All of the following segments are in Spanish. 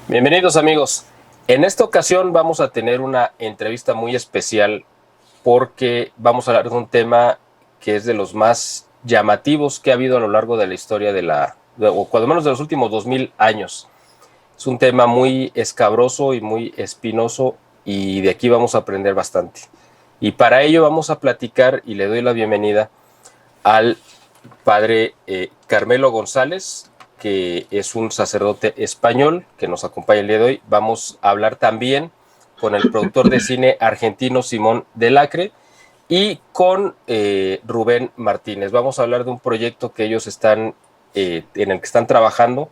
Bienvenidos amigos. En esta ocasión vamos a tener una entrevista muy especial porque vamos a hablar de un tema que es de los más llamativos que ha habido a lo largo de la historia o cuando menos de los últimos 2000 años. Es un tema muy escabroso y muy espinoso y de aquí vamos a aprender bastante. Y para ello vamos a platicar y le doy la bienvenida al padre Carmelo González, que es un sacerdote español que nos acompaña el día de hoy. Vamos a hablar también con el productor de cine argentino Simón Del Acre y con Rubén Martínez. Vamos a hablar de un proyecto que ellos están, en el que están trabajando,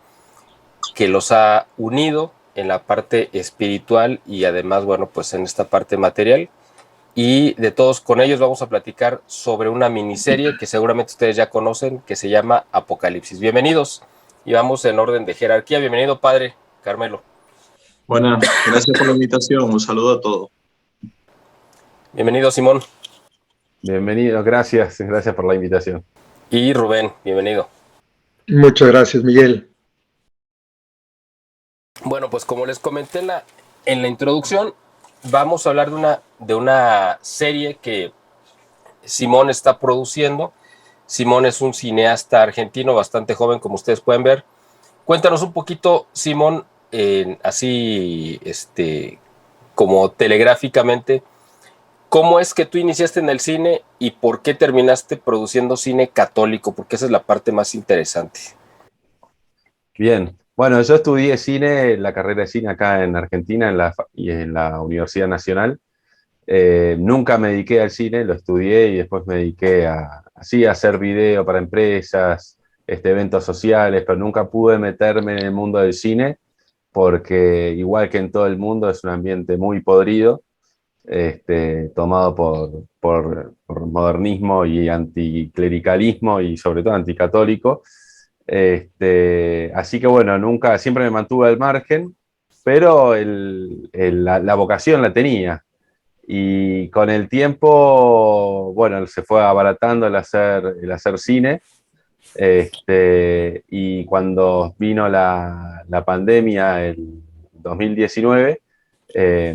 que los ha unido en la parte espiritual y además, bueno, pues en esta parte material. Y de todos con ellos vamos a platicar sobre una miniserie que seguramente ustedes ya conocen, que se llama Apocalipsis. Bienvenidos y vamos en orden de jerarquía. Bienvenido, padre Carmelo. Buenas, gracias por la invitación. Un saludo a todos. Bienvenido, Simón. Bienvenido, gracias por la invitación. Y Rubén, bienvenido. Muchas gracias, Miguel. Bueno, pues como les comenté en la introducción, vamos a hablar de una serie que Simón está produciendo. Simón es un cineasta argentino bastante joven, como ustedes pueden ver. Cuéntanos un poquito, Simón, así como telegráficamente, ¿cómo es que tú iniciaste en el cine y por qué terminaste produciendo cine católico? Porque esa es la parte más interesante. Bien, bueno, yo estudié cine, la carrera de cine acá en Argentina y en la Universidad Nacional. Nunca me dediqué al cine, lo estudié y después me dediqué así a hacer video para empresas, eventos sociales, pero nunca pude meterme en el mundo del cine porque igual que en todo el mundo es un ambiente muy podrido, tomado por modernismo y anticlericalismo y sobre todo anticatólico. Así que bueno, siempre me mantuve al margen, pero la vocación la tenía. Y con el tiempo, bueno, se fue abaratando el hacer cine. Y cuando vino la pandemia en 2019,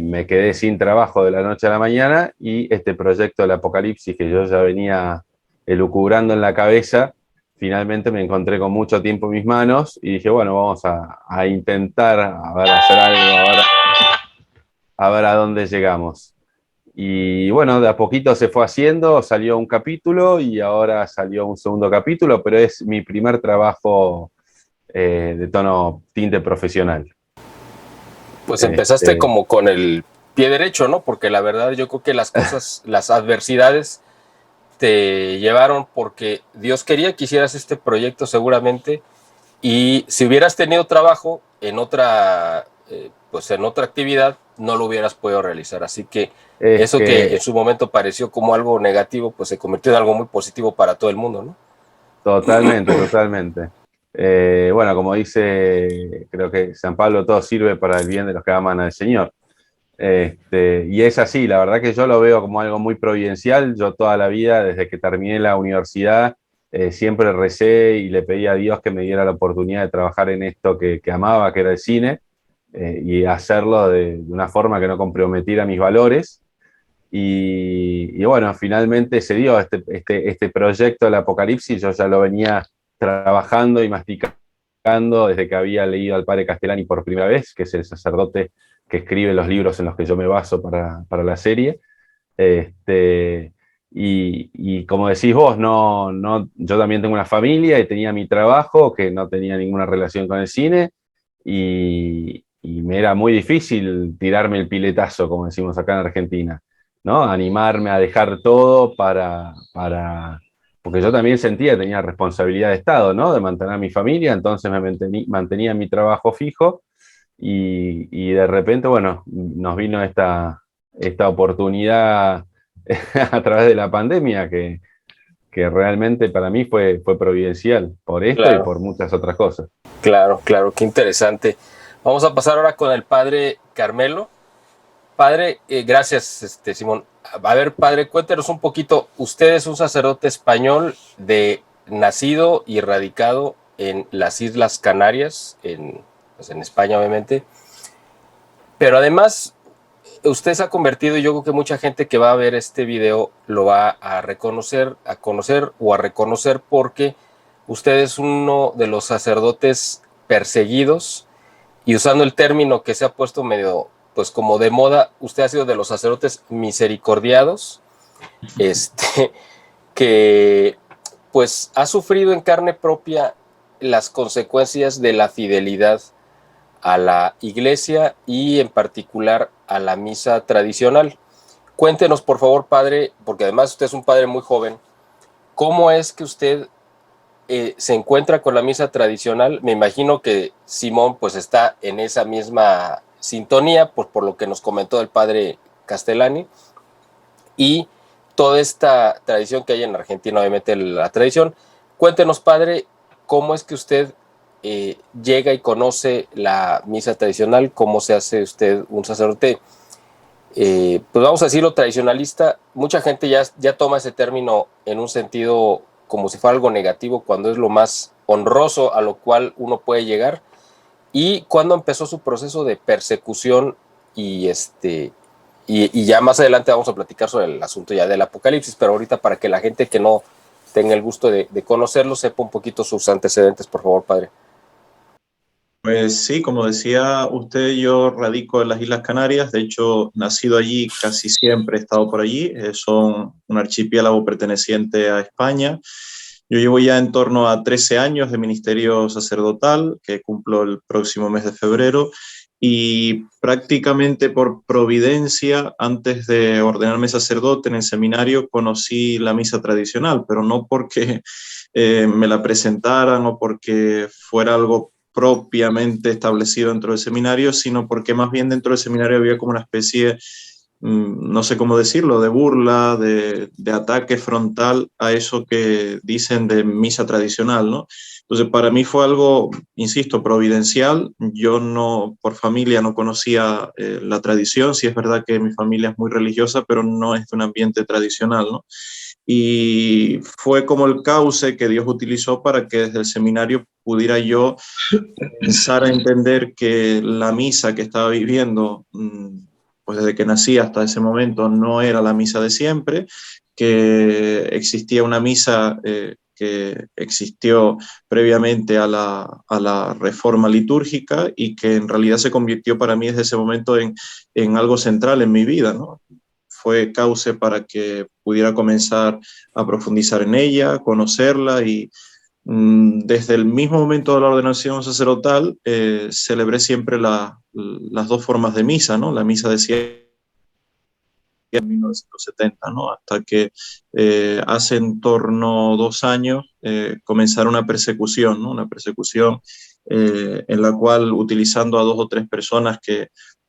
me quedé sin trabajo de la noche a la mañana y este proyecto del Apocalipsis que yo ya venía elucubrando en la cabeza, finalmente me encontré con mucho tiempo en mis manos y dije, bueno, vamos a intentar hacer algo, a ver a dónde llegamos. Y bueno, de a poquito se fue haciendo, salió un capítulo y ahora salió un segundo capítulo, pero es mi primer trabajo de tono tinte profesional. Pues empezaste como con el pie derecho, ¿no? Porque la verdad yo creo que las cosas, las adversidades te llevaron porque Dios quería que hicieras este proyecto seguramente, y si hubieras tenido trabajo en otra, pues en otra actividad, no lo hubieras podido realizar. Así que eso que en su momento pareció como algo negativo, pues se convirtió en algo muy positivo para todo el mundo, ¿no? Totalmente, totalmente. Bueno, como dice, creo que San Pablo, todo sirve para el bien de los que aman al Señor. Y es así, la verdad que yo lo veo como algo muy providencial. Yo toda la vida, desde que terminé la universidad, siempre recé y le pedí a Dios que me diera la oportunidad de trabajar en esto que amaba, que era el cine, y hacerlo de una forma que no comprometiera mis valores. Y bueno, finalmente se dio este proyecto del Apocalipsis. Yo ya lo venía trabajando y masticando desde que había leído al padre Castellani por primera vez, que es el sacerdote que escribe los libros en los que yo me baso para la serie. Y como decís vos, yo también tengo una familia y tenía mi trabajo que no tenía ninguna relación con el cine y me era muy difícil tirarme el piletazo, como decimos acá en Argentina, ¿no? Animarme a dejar todo porque yo también sentía que tenía responsabilidad de Estado, ¿no? De mantener a mi familia, entonces mantenía mi trabajo fijo y de repente, bueno, nos vino esta oportunidad a través de la pandemia que realmente para mí fue providencial por esto Claro. Y por muchas otras cosas. Claro, claro, qué interesante. Vamos a pasar ahora con el padre Carmelo. Padre, gracias, Simón. A ver, padre, cuéntenos un poquito. Usted es un sacerdote español nacido y radicado en las Islas Canarias, pues en España, obviamente. Pero además, usted se ha convertido, y yo creo que mucha gente que va a ver este video lo va a reconocer, a conocer o a reconocer, porque usted es uno de los sacerdotes perseguidos, y usando el término que se ha puesto medio, pues como de moda, usted ha sido de los sacerdotes misericordiados, que pues ha sufrido en carne propia las consecuencias de la fidelidad a la iglesia y en particular a la misa tradicional. Cuéntenos, por favor, padre, porque además usted es un padre muy joven, ¿cómo es que usted se encuentra con la misa tradicional? Me imagino que Simón pues está en esa misma sintonía, por lo que nos comentó el padre Castellani, y toda esta tradición que hay en Argentina, obviamente la tradición. Cuéntenos, padre, cómo es que usted llega y conoce la misa tradicional, cómo se hace usted un sacerdote, pues vamos a decirlo, tradicionalista. Mucha gente ya toma ese término en un sentido como si fuera algo negativo, cuando es lo más honroso a lo cual uno puede llegar. Y cuando empezó su proceso de persecución y ya más adelante vamos a platicar sobre el asunto ya del Apocalipsis, pero ahorita para que la gente que no tenga el gusto de conocerlo sepa un poquito sus antecedentes, por favor, padre. Pues sí, como decía usted, yo radico en las Islas Canarias. De hecho, nacido allí, casi siempre he estado por allí. Son un archipiélago perteneciente a España. Yo llevo ya en torno a 13 años de ministerio sacerdotal, que cumplo el próximo mes de febrero, y prácticamente por providencia, antes de ordenarme sacerdote en el seminario, conocí la misa tradicional, pero no porque me la presentaran o porque fuera algo propiamente establecido dentro del seminario, sino porque más bien dentro del seminario había como una especie, no sé cómo decirlo, de burla, de ataque frontal a eso que dicen de misa tradicional, ¿no? Entonces, para mí fue algo, insisto, providencial. Yo no, por familia, no conocía la tradición. Sí es verdad que mi familia es muy religiosa, pero no es de un ambiente tradicional, ¿no? Y fue como el cauce que Dios utilizó para que desde el seminario pudiera yo comenzar a entender que la misa que estaba viviendo, pues desde que nací hasta ese momento, no era la misa de siempre, que existía una misa que existió previamente a la reforma litúrgica y que en realidad se convirtió para mí desde ese momento en algo central en mi vida, ¿no? Fue cauce para que pudiera comenzar a profundizar en ella, conocerla y desde el mismo momento de la ordenación sacerdotal celebré siempre las dos formas de misa, ¿no? La misa de siempre en 1970, ¿no? Hasta que hace en torno a 2 años comenzaron una persecución, ¿no? Una persecución en la cual utilizando a 2 o 3 personas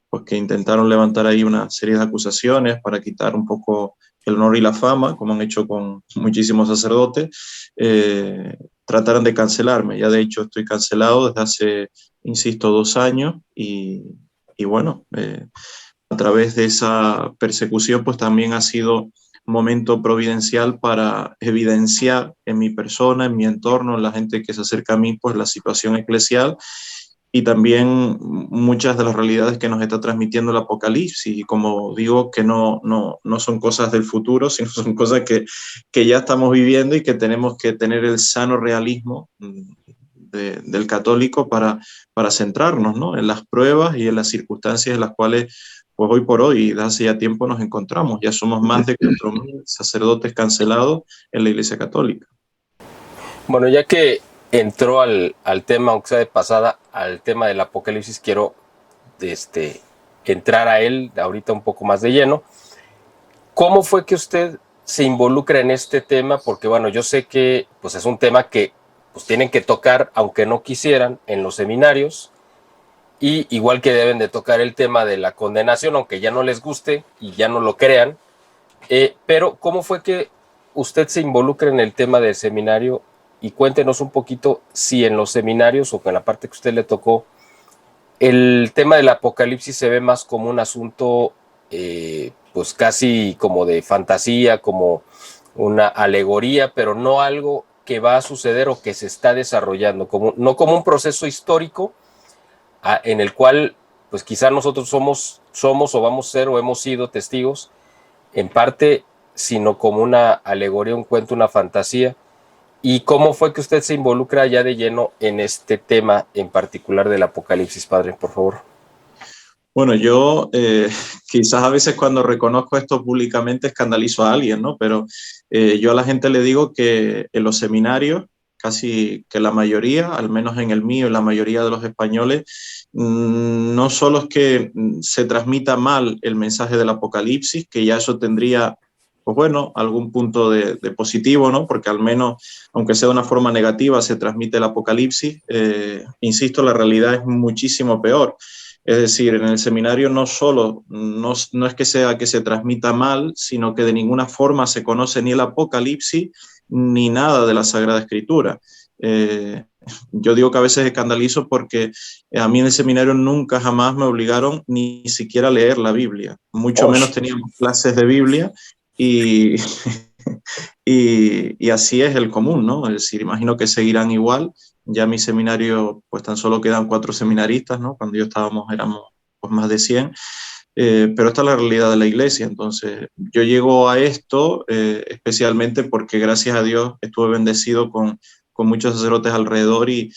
pues, que intentaron levantar ahí una serie de acusaciones para quitar un poco el honor y la fama, como han hecho con muchísimos sacerdotes, trataron de cancelarme. Ya de hecho estoy cancelado desde hace, insisto, 2 años y bueno, a través de esa persecución pues también ha sido un momento providencial para evidenciar en mi persona, en mi entorno, en la gente que se acerca a mí, pues la situación eclesial y también muchas de las realidades que nos está transmitiendo el Apocalipsis. Y como digo, que no son cosas del futuro, sino son cosas que ya estamos viviendo y que tenemos que tener el sano realismo del católico para centrarnos, ¿no? En las pruebas y en las circunstancias en las cuales pues hoy por hoy, desde hace ya tiempo nos encontramos. Ya somos más de 4.000 sacerdotes cancelados en la Iglesia Católica. Bueno, ya que entró al tema, aunque sea de pasada, al tema del Apocalipsis, quiero entrar a él ahorita un poco más de lleno. ¿Cómo fue que usted se involucra en este tema? Porque bueno, yo sé que pues es un tema que pues tienen que tocar, aunque no quisieran, en los seminarios, y igual que deben de tocar el tema de la condenación, aunque ya no les guste y ya no lo crean. Pero ¿cómo fue que usted se involucra en el tema del seminario? Y cuéntenos un poquito si en los seminarios o en la parte que a usted le tocó, el tema del Apocalipsis se ve más como un asunto pues casi como de fantasía, como una alegoría, pero no algo que va a suceder o que se está desarrollando, no como un proceso histórico en el cual pues quizá nosotros somos o vamos a ser o hemos sido testigos, en parte, sino como una alegoría, un cuento, una fantasía. ¿Y cómo fue que usted se involucra ya de lleno en este tema en particular del Apocalipsis, padre, por favor? Bueno, yo quizás a veces cuando reconozco esto públicamente escandalizo a alguien, ¿no? Pero yo a la gente le digo que en los seminarios, casi que la mayoría, al menos en el mío y la mayoría de los españoles, no solo es que se transmita mal el mensaje del Apocalipsis, que ya eso tendría, pues bueno, algún punto de positivo, ¿no? Porque al menos, aunque sea de una forma negativa, se transmite el Apocalipsis. Insisto, la realidad es muchísimo peor. Es decir, en el seminario no solo no es que sea que se transmita mal, sino que de ninguna forma se conoce ni el Apocalipsis ni nada de la Sagrada Escritura. Yo digo que a veces escandalizo porque a mí en el seminario nunca jamás me obligaron ni siquiera a leer la Biblia. Mucho menos teníamos clases de Biblia y, y así es el común, ¿no? Es decir, imagino que seguirán igual. Ya mi seminario, pues tan solo quedan 4 seminaristas, ¿no? Cuando yo éramos pues más de 100. Pero esta es la realidad de la iglesia. Entonces, yo llego a esto especialmente porque gracias a Dios estuve bendecido con muchos sacerdotes alrededor y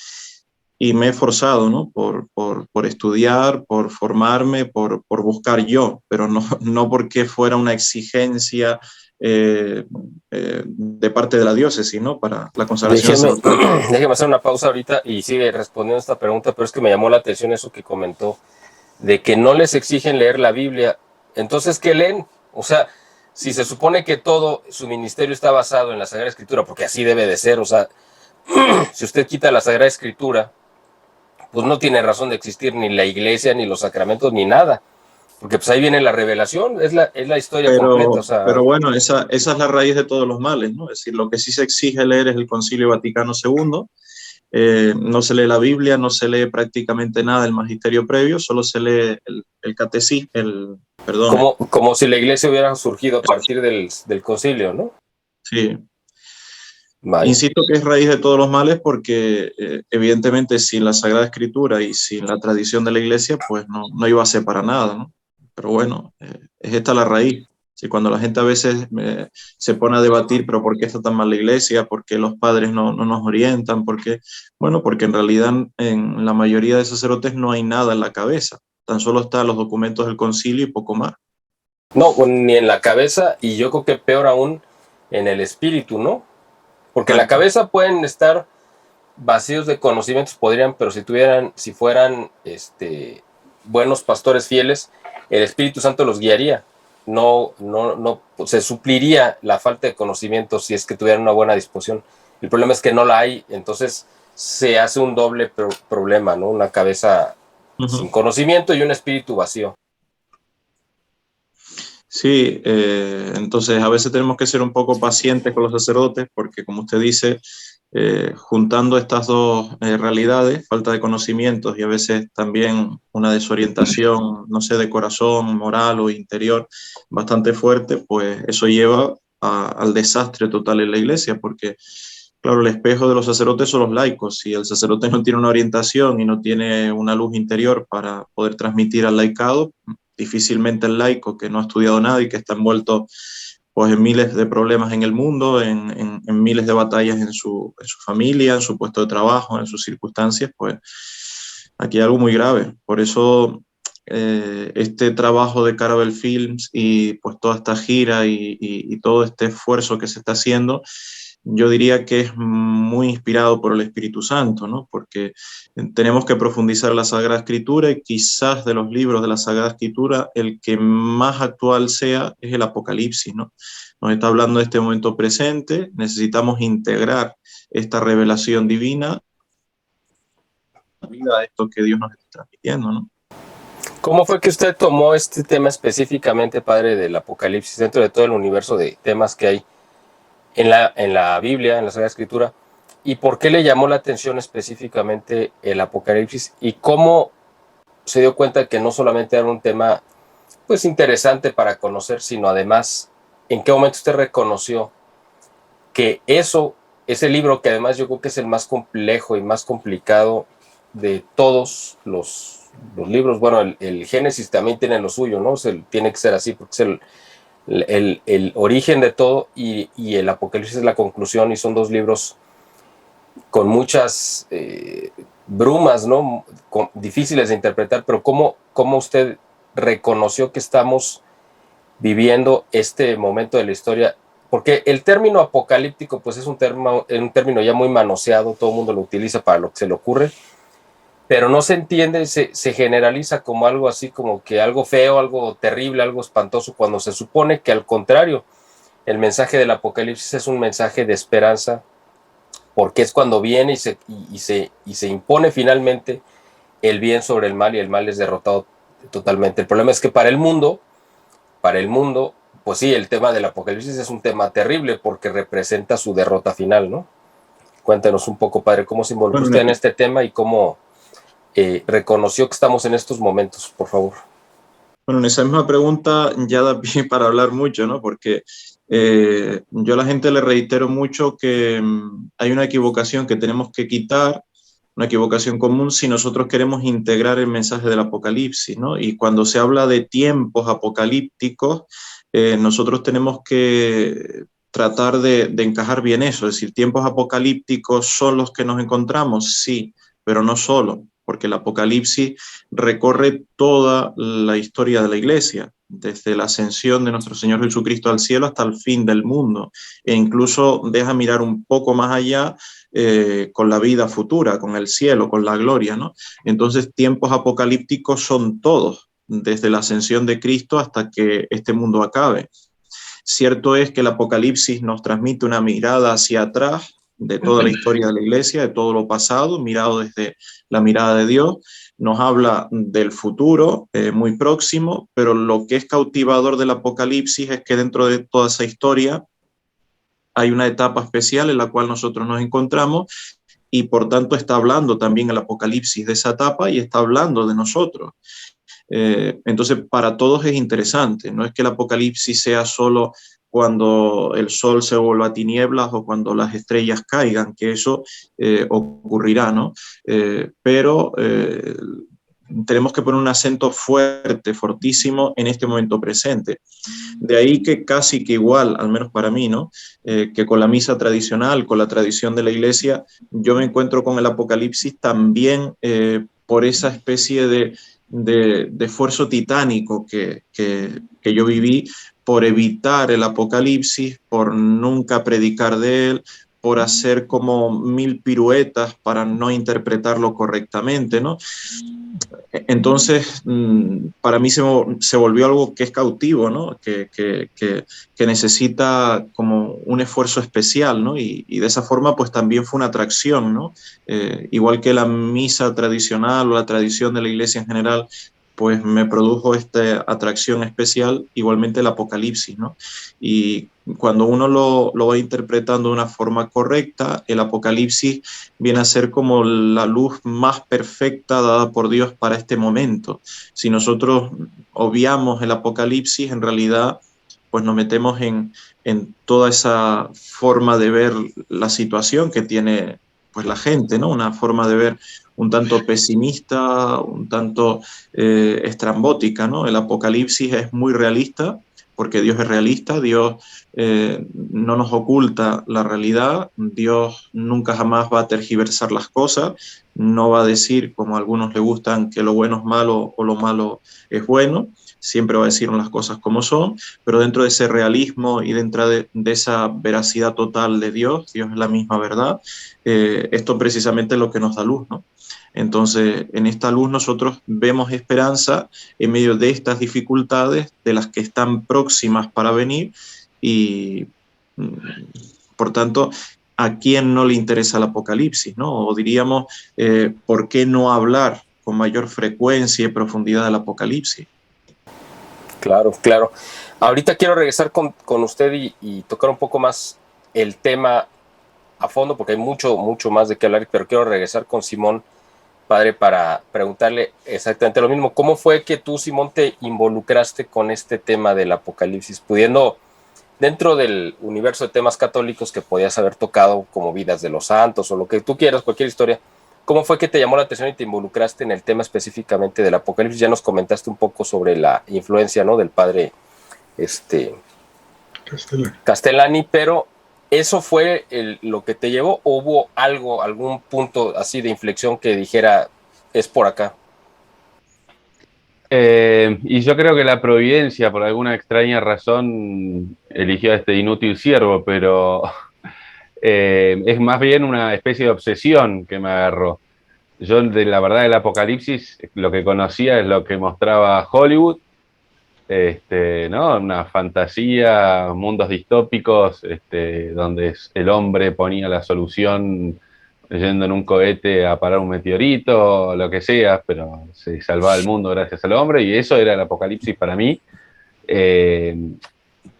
me he esforzado, ¿no? Por estudiar, por formarme, por buscar yo, pero no porque fuera una exigencia de parte de la diócesis, ¿no? Para la consagración. Déjeme hacer una pausa ahorita y sigue respondiendo esta pregunta, pero es que me llamó la atención eso que comentó, de que no les exigen leer la Biblia. Entonces, ¿qué leen? O sea, si se supone que todo su ministerio está basado en la Sagrada Escritura, porque así debe de ser, o sea, si usted quita la Sagrada Escritura, pues no tiene razón de existir ni la iglesia, ni los sacramentos, ni nada. Porque pues ahí viene la revelación, es la historia completa. O sea, pero bueno, esa es la raíz de todos los males, ¿no? Es decir, lo que sí se exige leer es el Concilio Vaticano II. No se lee la Biblia, no se lee prácticamente nada del magisterio previo, solo se lee el catecismo, perdón. Como si la iglesia hubiera surgido a partir del concilio, ¿no? Sí. Vale. Insisto que es raíz de todos los males porque evidentemente sin la Sagrada Escritura y sin la tradición de la iglesia, pues no iba a ser para nada, ¿no? Pero bueno, es esta la raíz. Si cuando la gente a veces se pone a debatir, pero ¿por qué está tan mal la iglesia? ¿Por qué los padres no nos orientan? ¿Por qué? Bueno, porque en realidad en la mayoría de sacerdotes no hay nada en la cabeza. Tan solo están los documentos del concilio y poco más. No, ni en la cabeza, y yo creo que peor aún en el espíritu, ¿no? Porque en la cabeza pueden estar vacíos de conocimientos, pero si fueran buenos pastores fieles, el Espíritu Santo los guiaría. No se supliría la falta de conocimiento si es que tuvieran una buena disposición. El problema es que no la hay, entonces se hace un doble problema, ¿no? Una cabeza sin conocimiento y un espíritu vacío. Sí, entonces a veces tenemos que ser un poco pacientes con los sacerdotes porque, como usted dice, juntando estas dos realidades, falta de conocimientos y a veces también una desorientación, no sé, de corazón, moral o interior bastante fuerte, pues eso lleva al desastre total en la iglesia porque, claro, el espejo de los sacerdotes son los laicos. Si el sacerdote no tiene una orientación y no tiene una luz interior para poder transmitir al laicado, difícilmente el laico que no ha estudiado nada y que está envuelto pues, en miles de problemas en el mundo, en miles de batallas en su familia, en su puesto de trabajo, en sus circunstancias, pues aquí hay algo muy grave. Por eso este trabajo de Caravel Films y pues toda esta gira y todo este esfuerzo que se está haciendo, yo diría que es muy inspirado por el Espíritu Santo, ¿no? Porque tenemos que profundizar la Sagrada Escritura y quizás de los libros de la Sagrada Escritura el que más actual sea es el Apocalipsis, ¿no? Nos está hablando de este momento presente, necesitamos integrar esta revelación divina a esto que Dios nos está transmitiendo, ¿no? ¿Cómo fue que usted tomó este tema específicamente, padre, del Apocalipsis, dentro de todo el universo de temas que hay en la Biblia, en la Sagrada Escritura? ¿Y por qué le llamó la atención específicamente el Apocalipsis? ¿Y cómo se dio cuenta que no solamente era un tema pues interesante para conocer, sino además, ¿en qué momento usted reconoció que ese libro, que además yo creo que es el más complejo y más complicado de todos los los libros, bueno, el Génesis también tiene lo suyo, ¿no? Tiene que ser así porque es el origen de todo y el Apocalipsis es la conclusión y son dos libros con muchas brumas, ¿no? Difíciles de interpretar, pero ¿cómo usted reconoció que estamos viviendo este momento de la historia? Porque el término apocalíptico pues es un término ya muy manoseado, todo el mundo lo utiliza para lo que se le ocurre, pero no se entiende, se generaliza como algo así, como que algo feo, algo terrible, algo espantoso, cuando se supone que al contrario, el mensaje del Apocalipsis es un mensaje de esperanza, porque es cuando viene y se impone finalmente el bien sobre el mal y el mal es derrotado totalmente. El problema es que para el mundo, pues sí, el tema del Apocalipsis es un tema terrible porque representa su derrota final, ¿no? Cuéntenos un poco, padre, cómo se involucró usted en este tema y cómo reconoció que estamos en estos momentos, por favor. Bueno, en esa misma pregunta ya da pie para hablar mucho, ¿no? Porque yo a la gente le reitero mucho que hay una equivocación que tenemos que quitar, una equivocación común si nosotros queremos integrar el mensaje del Apocalipsis, ¿no? Y cuando se habla de tiempos apocalípticos, nosotros tenemos que tratar de encajar bien eso, es decir, tiempos apocalípticos son los que nos encontramos, sí, pero no solo, porque el Apocalipsis recorre toda la historia de la Iglesia, desde la ascensión de nuestro Señor Jesucristo al cielo hasta el fin del mundo, e incluso deja mirar un poco más allá con la vida futura, con el cielo, con la gloria, ¿no? Entonces, tiempos apocalípticos son todos, desde la ascensión de Cristo hasta que este mundo acabe. Cierto es que el Apocalipsis nos transmite una mirada hacia atrás de toda la historia de la Iglesia, de todo lo pasado, mirado desde la mirada de Dios. Nos habla del futuro muy próximo, pero lo que es cautivador del Apocalipsis es que dentro de toda esa historia hay una etapa especial en la cual nosotros nos encontramos y por tanto está hablando también el Apocalipsis de esa etapa y está hablando de nosotros. Entonces, para todos es interesante. No es que el Apocalipsis sea solo cuando el sol se vuelva a tinieblas o cuando las estrellas caigan, que eso ocurrirá, ¿no? Pero tenemos que poner un acento fuerte, fortísimo en este momento presente. De ahí que casi que igual, al menos para mí, ¿no? Que con la misa tradicional, con la tradición de la Iglesia, yo me encuentro con el Apocalipsis también por esa especie de esfuerzo titánico que yo viví por evitar el Apocalipsis, por nunca predicar de él, por hacer como 1000 piruetas para no interpretarlo correctamente, ¿no? Entonces, para mí se volvió algo que es cautivo, ¿no? Que necesita como un esfuerzo especial, ¿no? Y de esa forma, pues también fue una atracción, ¿no? Igual que la misa tradicional o la tradición de la iglesia en general, pues me produjo esta atracción especial, igualmente el Apocalipsis, ¿no? Y cuando uno lo va interpretando de una forma correcta, el Apocalipsis viene a ser como la luz más perfecta dada por Dios para este momento. Si nosotros obviamos el Apocalipsis, en realidad pues nos metemos en toda esa forma de ver la situación que tiene pues la gente, ¿no? Una forma de ver un tanto pesimista, un tanto estrambótica, ¿no? El Apocalipsis es muy realista, porque Dios es realista, Dios no nos oculta la realidad, Dios nunca jamás va a tergiversar las cosas, no va a decir, como a algunos le gustan, que lo bueno es malo o lo malo es bueno, siempre va a decir las cosas como son, pero dentro de ese realismo y dentro de esa veracidad total de Dios, Dios es la misma verdad, esto precisamente es lo que nos da luz, ¿no? Entonces, en esta luz nosotros vemos esperanza en medio de estas dificultades, de las que están próximas para venir y, por tanto, ¿a quién no le interesa el Apocalipsis, ¿no? O diríamos, ¿por qué no hablar con mayor frecuencia y profundidad del Apocalipsis? Claro, claro. Ahorita quiero regresar con usted y tocar un poco más el tema a fondo, porque hay mucho más de qué hablar, pero quiero regresar con Simón, padre, para preguntarle exactamente lo mismo. ¿Cómo fue que tú, Simón, te involucraste con este tema del Apocalipsis, pudiendo, dentro del universo de temas católicos que podías haber tocado, como vidas de los santos o lo que tú quieras, cualquier historia, ¿Cómo fue que te llamó la atención y te involucraste en el tema específicamente del Apocalipsis? Ya nos comentaste un poco sobre la influencia, ¿no?, del padre Castellani, pero ¿eso fue lo que te llevó o hubo algún punto así de inflexión que dijera, es por acá? Y yo creo que la providencia, por alguna extraña razón, eligió a este inútil siervo, pero es más bien una especie de obsesión que me agarró. Yo, de la verdad, del Apocalipsis, lo que conocía es lo que mostraba Hollywood, ¿no? Una fantasía, mundos distópicos, donde el hombre ponía la solución yendo en un cohete a parar un meteorito, o lo que sea, pero se salvaba el mundo gracias al hombre, y eso era el Apocalipsis para mí.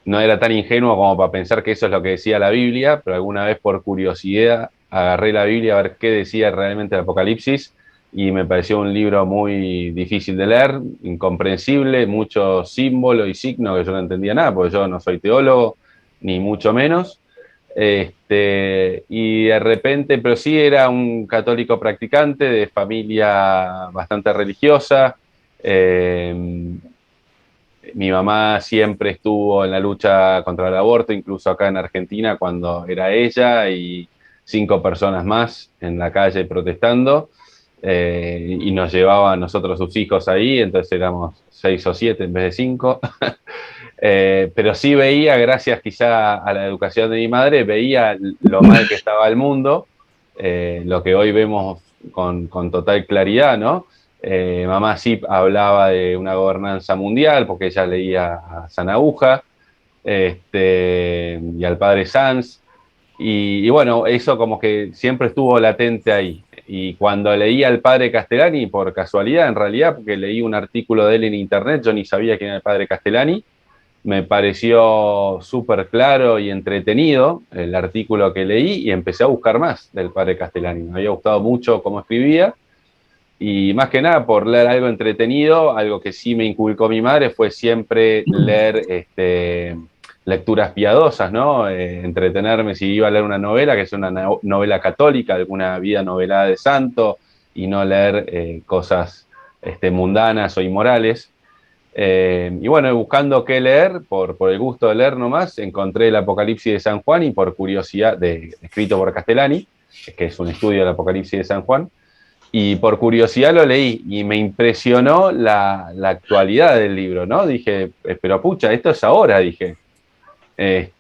No era tan ingenuo como para pensar que eso es lo que decía la Biblia, pero alguna vez por curiosidad agarré la Biblia a ver qué decía realmente el Apocalipsis, y me pareció un libro muy difícil de leer, incomprensible, mucho símbolo y signo que yo no entendía nada, porque yo no soy teólogo, ni mucho menos. Y de repente, pero sí era un católico practicante de familia bastante religiosa. Mi mamá siempre estuvo en la lucha contra el aborto, incluso acá en Argentina, cuando era ella y 5 personas más en la calle protestando, y nos llevaba a nosotros, sus hijos, ahí, entonces éramos 6 o 7 en vez de 5. Pero sí veía, gracias quizá a la educación de mi madre, veía lo mal que estaba el mundo, lo que hoy vemos con total claridad, ¿no? Mamá sí hablaba de una gobernanza mundial, porque ella leía a Sanahuja y al padre Sanz, y bueno, eso como que siempre estuvo latente ahí. Y cuando leí al padre Castellani, por casualidad, en realidad, porque leí un artículo de él en internet, yo ni sabía quién era el padre Castellani, me pareció súper claro y entretenido el artículo que leí, y empecé a buscar más del padre Castellani. Me había gustado mucho cómo escribía, y más que nada por leer algo entretenido. Algo que sí me inculcó mi madre fue siempre leer lecturas piadosas, ¿no? Entretenerme si iba a leer una novela, que sea una novela católica, alguna vida novelada de santo, y no leer cosas mundanas o inmorales. Y bueno, buscando qué leer, por el gusto de leer nomás, encontré el Apocalipsis de San Juan, y por curiosidad, escrito por Castellani, que es un estudio del Apocalipsis de San Juan, y por curiosidad lo leí, y me impresionó la actualidad del libro, ¿no? Dije, pero pucha, esto es ahora, dije. Al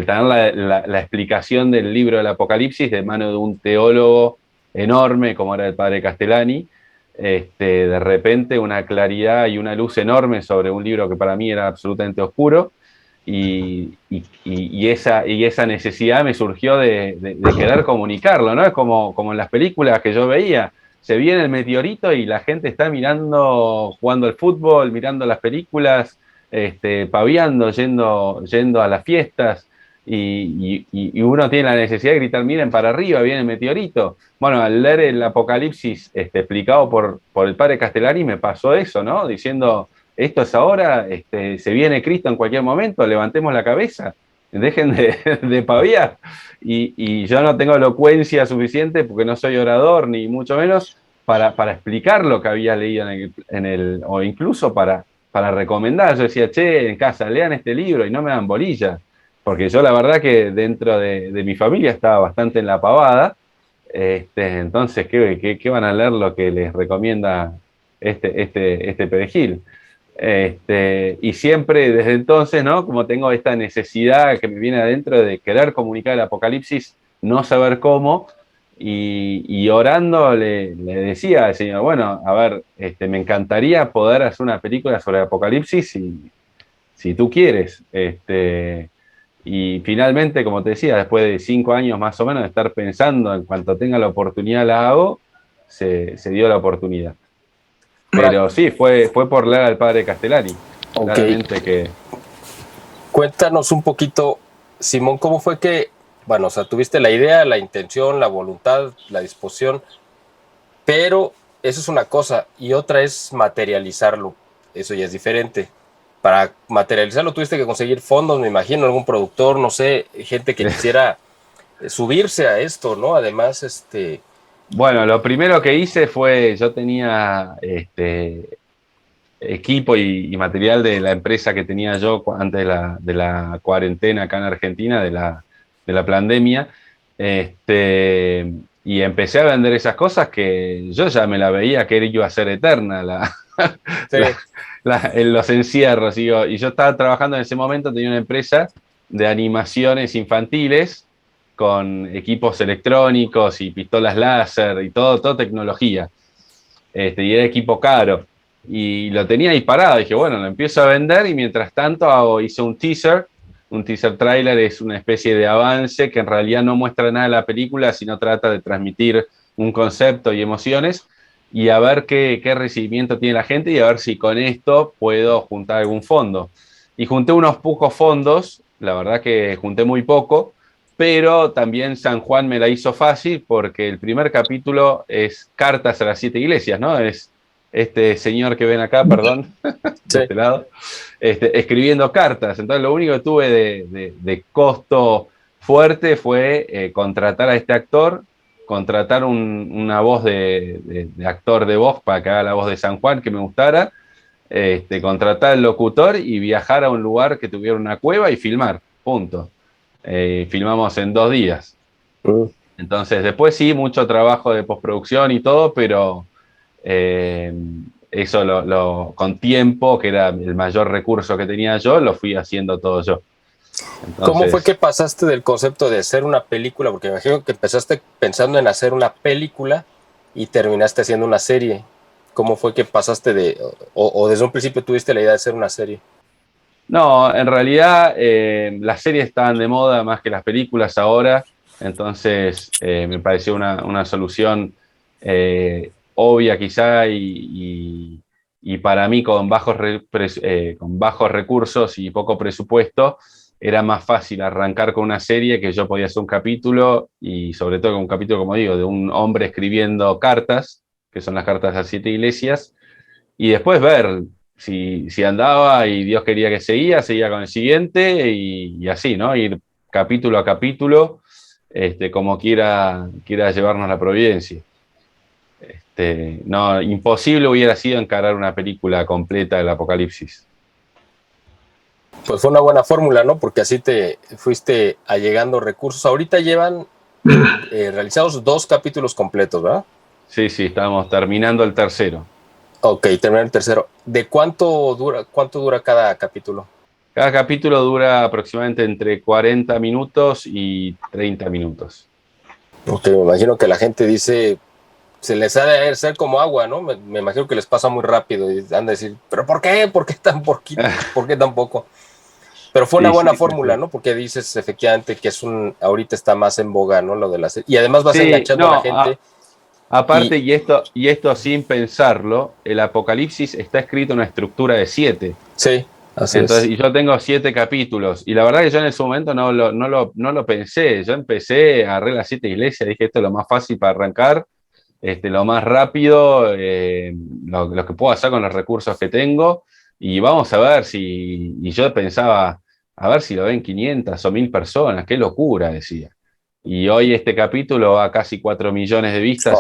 tener la explicación del libro del Apocalipsis de mano de un teólogo enorme como era el padre Castellani, de repente una claridad y una luz enorme sobre un libro que para mí era absolutamente oscuro, y esa necesidad me surgió de querer comunicarlo, ¿no? Es como en las películas que yo veía, se viene el meteorito y la gente está mirando, jugando al fútbol, mirando las películas, paviando, yendo a las fiestas, y uno tiene la necesidad de gritar, miren para arriba, viene el meteorito. Bueno, al leer el Apocalipsis explicado por el padre Castellani, me pasó eso, ¿no? Diciendo, esto es ahora, se viene Cristo en cualquier momento, levantemos la cabeza, dejen de paviar. Y yo no tengo elocuencia suficiente, porque no soy orador, ni mucho menos, para explicar lo que había leído o incluso para recomendar. Yo decía, che, en casa, lean este libro, y no me dan bolilla, porque yo la verdad que dentro de mi familia estaba bastante en la pavada. Entonces, ¿qué van a leer lo que les recomienda este perejil? Y siempre desde entonces, ¿no? Como tengo esta necesidad que me viene adentro de querer comunicar el Apocalipsis, no saber cómo, y orando le decía al Señor, bueno, a ver, me encantaría poder hacer una película sobre el Apocalipsis, si tú quieres. Y finalmente, como te decía, después de 5 años más o menos de estar pensando, en cuanto tenga la oportunidad la hago, se dio la oportunidad. Pero sí, fue por leer al padre Castellani. Okay. Cuéntanos un poquito, Simón, ¿cómo fue que, bueno, o sea, tuviste la idea, la intención, la voluntad, la disposición, pero eso es una cosa, y otra es materializarlo? Eso ya es diferente. Para materializarlo tuviste que conseguir fondos, me imagino, algún productor, no sé, gente que quisiera subirse a esto, ¿no? Además, Bueno, lo primero que hice fue, yo tenía equipo y material de la empresa que tenía yo antes de la cuarentena acá en Argentina, de la pandemia, y empecé a vender esas cosas que yo ya me la veía que iba a ser eterna Sí. en los encierros. Y yo estaba trabajando en ese momento, tenía una empresa de animaciones infantiles con equipos electrónicos y pistolas láser y todo tecnología. Y era equipo caro. Y lo tenía ahí parado. Dije, bueno, lo empiezo a vender y mientras tanto hice un teaser. Un teaser trailer es una especie de avance que en realidad no muestra nada de la película, sino trata de transmitir un concepto y emociones y a ver qué recibimiento tiene la gente y a ver si con esto puedo juntar algún fondo. Y junté unos pocos fondos, la verdad que junté muy poco, pero también San Juan me la hizo fácil porque el primer capítulo es Cartas a las 7 iglesias, ¿no? Es este señor que ven acá, perdón, de Sí. este lado, escribiendo cartas. Entonces lo único que tuve de costo fuerte fue contratar a este actor, contratar una voz de actor de voz para que haga la voz de San Juan, que me gustara, contratar al locutor y viajar a un lugar que tuviera una cueva y filmar, punto. Filmamos en 2 días. Entonces, después sí, mucho trabajo de postproducción y todo, pero eso con tiempo, que era el mayor recurso que tenía yo, lo fui haciendo todo yo. Entonces, ¿cómo fue que pasaste del concepto de hacer una película? Porque me imagino que empezaste pensando en hacer una película y terminaste haciendo una serie. ¿Cómo fue que pasaste o desde un principio tuviste la idea de hacer una serie? no, en realidad las series estaban de moda más que las películas ahora, entonces me pareció una solución obvia quizá y para mí con bajos recursos y poco presupuesto era más fácil arrancar con una serie que yo podía hacer un capítulo y sobre todo con un capítulo, como digo, de un hombre escribiendo cartas, que son las cartas a las 7 iglesias, y después ver si andaba y Dios quería que seguía con el siguiente y así, ¿no? Ir capítulo a capítulo, como quiera llevarnos la providencia. No, imposible hubiera sido encarar una película completa del Apocalipsis. Pues fue una buena fórmula, ¿no? Porque así te fuiste allegando recursos. Ahorita llevan realizados 2 capítulos completos, ¿verdad? Sí, estamos terminando el tercero. Ok, terminar el tercero. ¿De cuánto dura cada capítulo? Cada capítulo dura aproximadamente entre 40 minutos y 30 minutos. Ok, me imagino que la gente dice, se les ha de hacer como agua, ¿no? Me imagino que les pasa muy rápido y han de decir, ¿pero por qué? ¿Por qué tan poquito? ¿Por qué tan poco? Pero fue una buena fórmula, ¿no? Porque dices efectivamente que ahorita está más en boga, ¿no? Lo de la serie. Y además vas enganchando a la gente. Aparte, y esto sin pensarlo, el Apocalipsis está escrito en una estructura de 7. Sí, así entonces, es. y yo tengo 7 capítulos. Y la verdad que yo en ese momento no lo pensé. Yo empecé a arreglar las 7 iglesias, dije, esto es lo más fácil para arrancar, lo más rápido, lo que puedo hacer con los recursos que tengo. Y vamos a ver si. Y yo pensaba, a ver si lo ven 500 o 1000 personas, qué locura, decía. Y hoy este capítulo va a casi 4 millones de vistas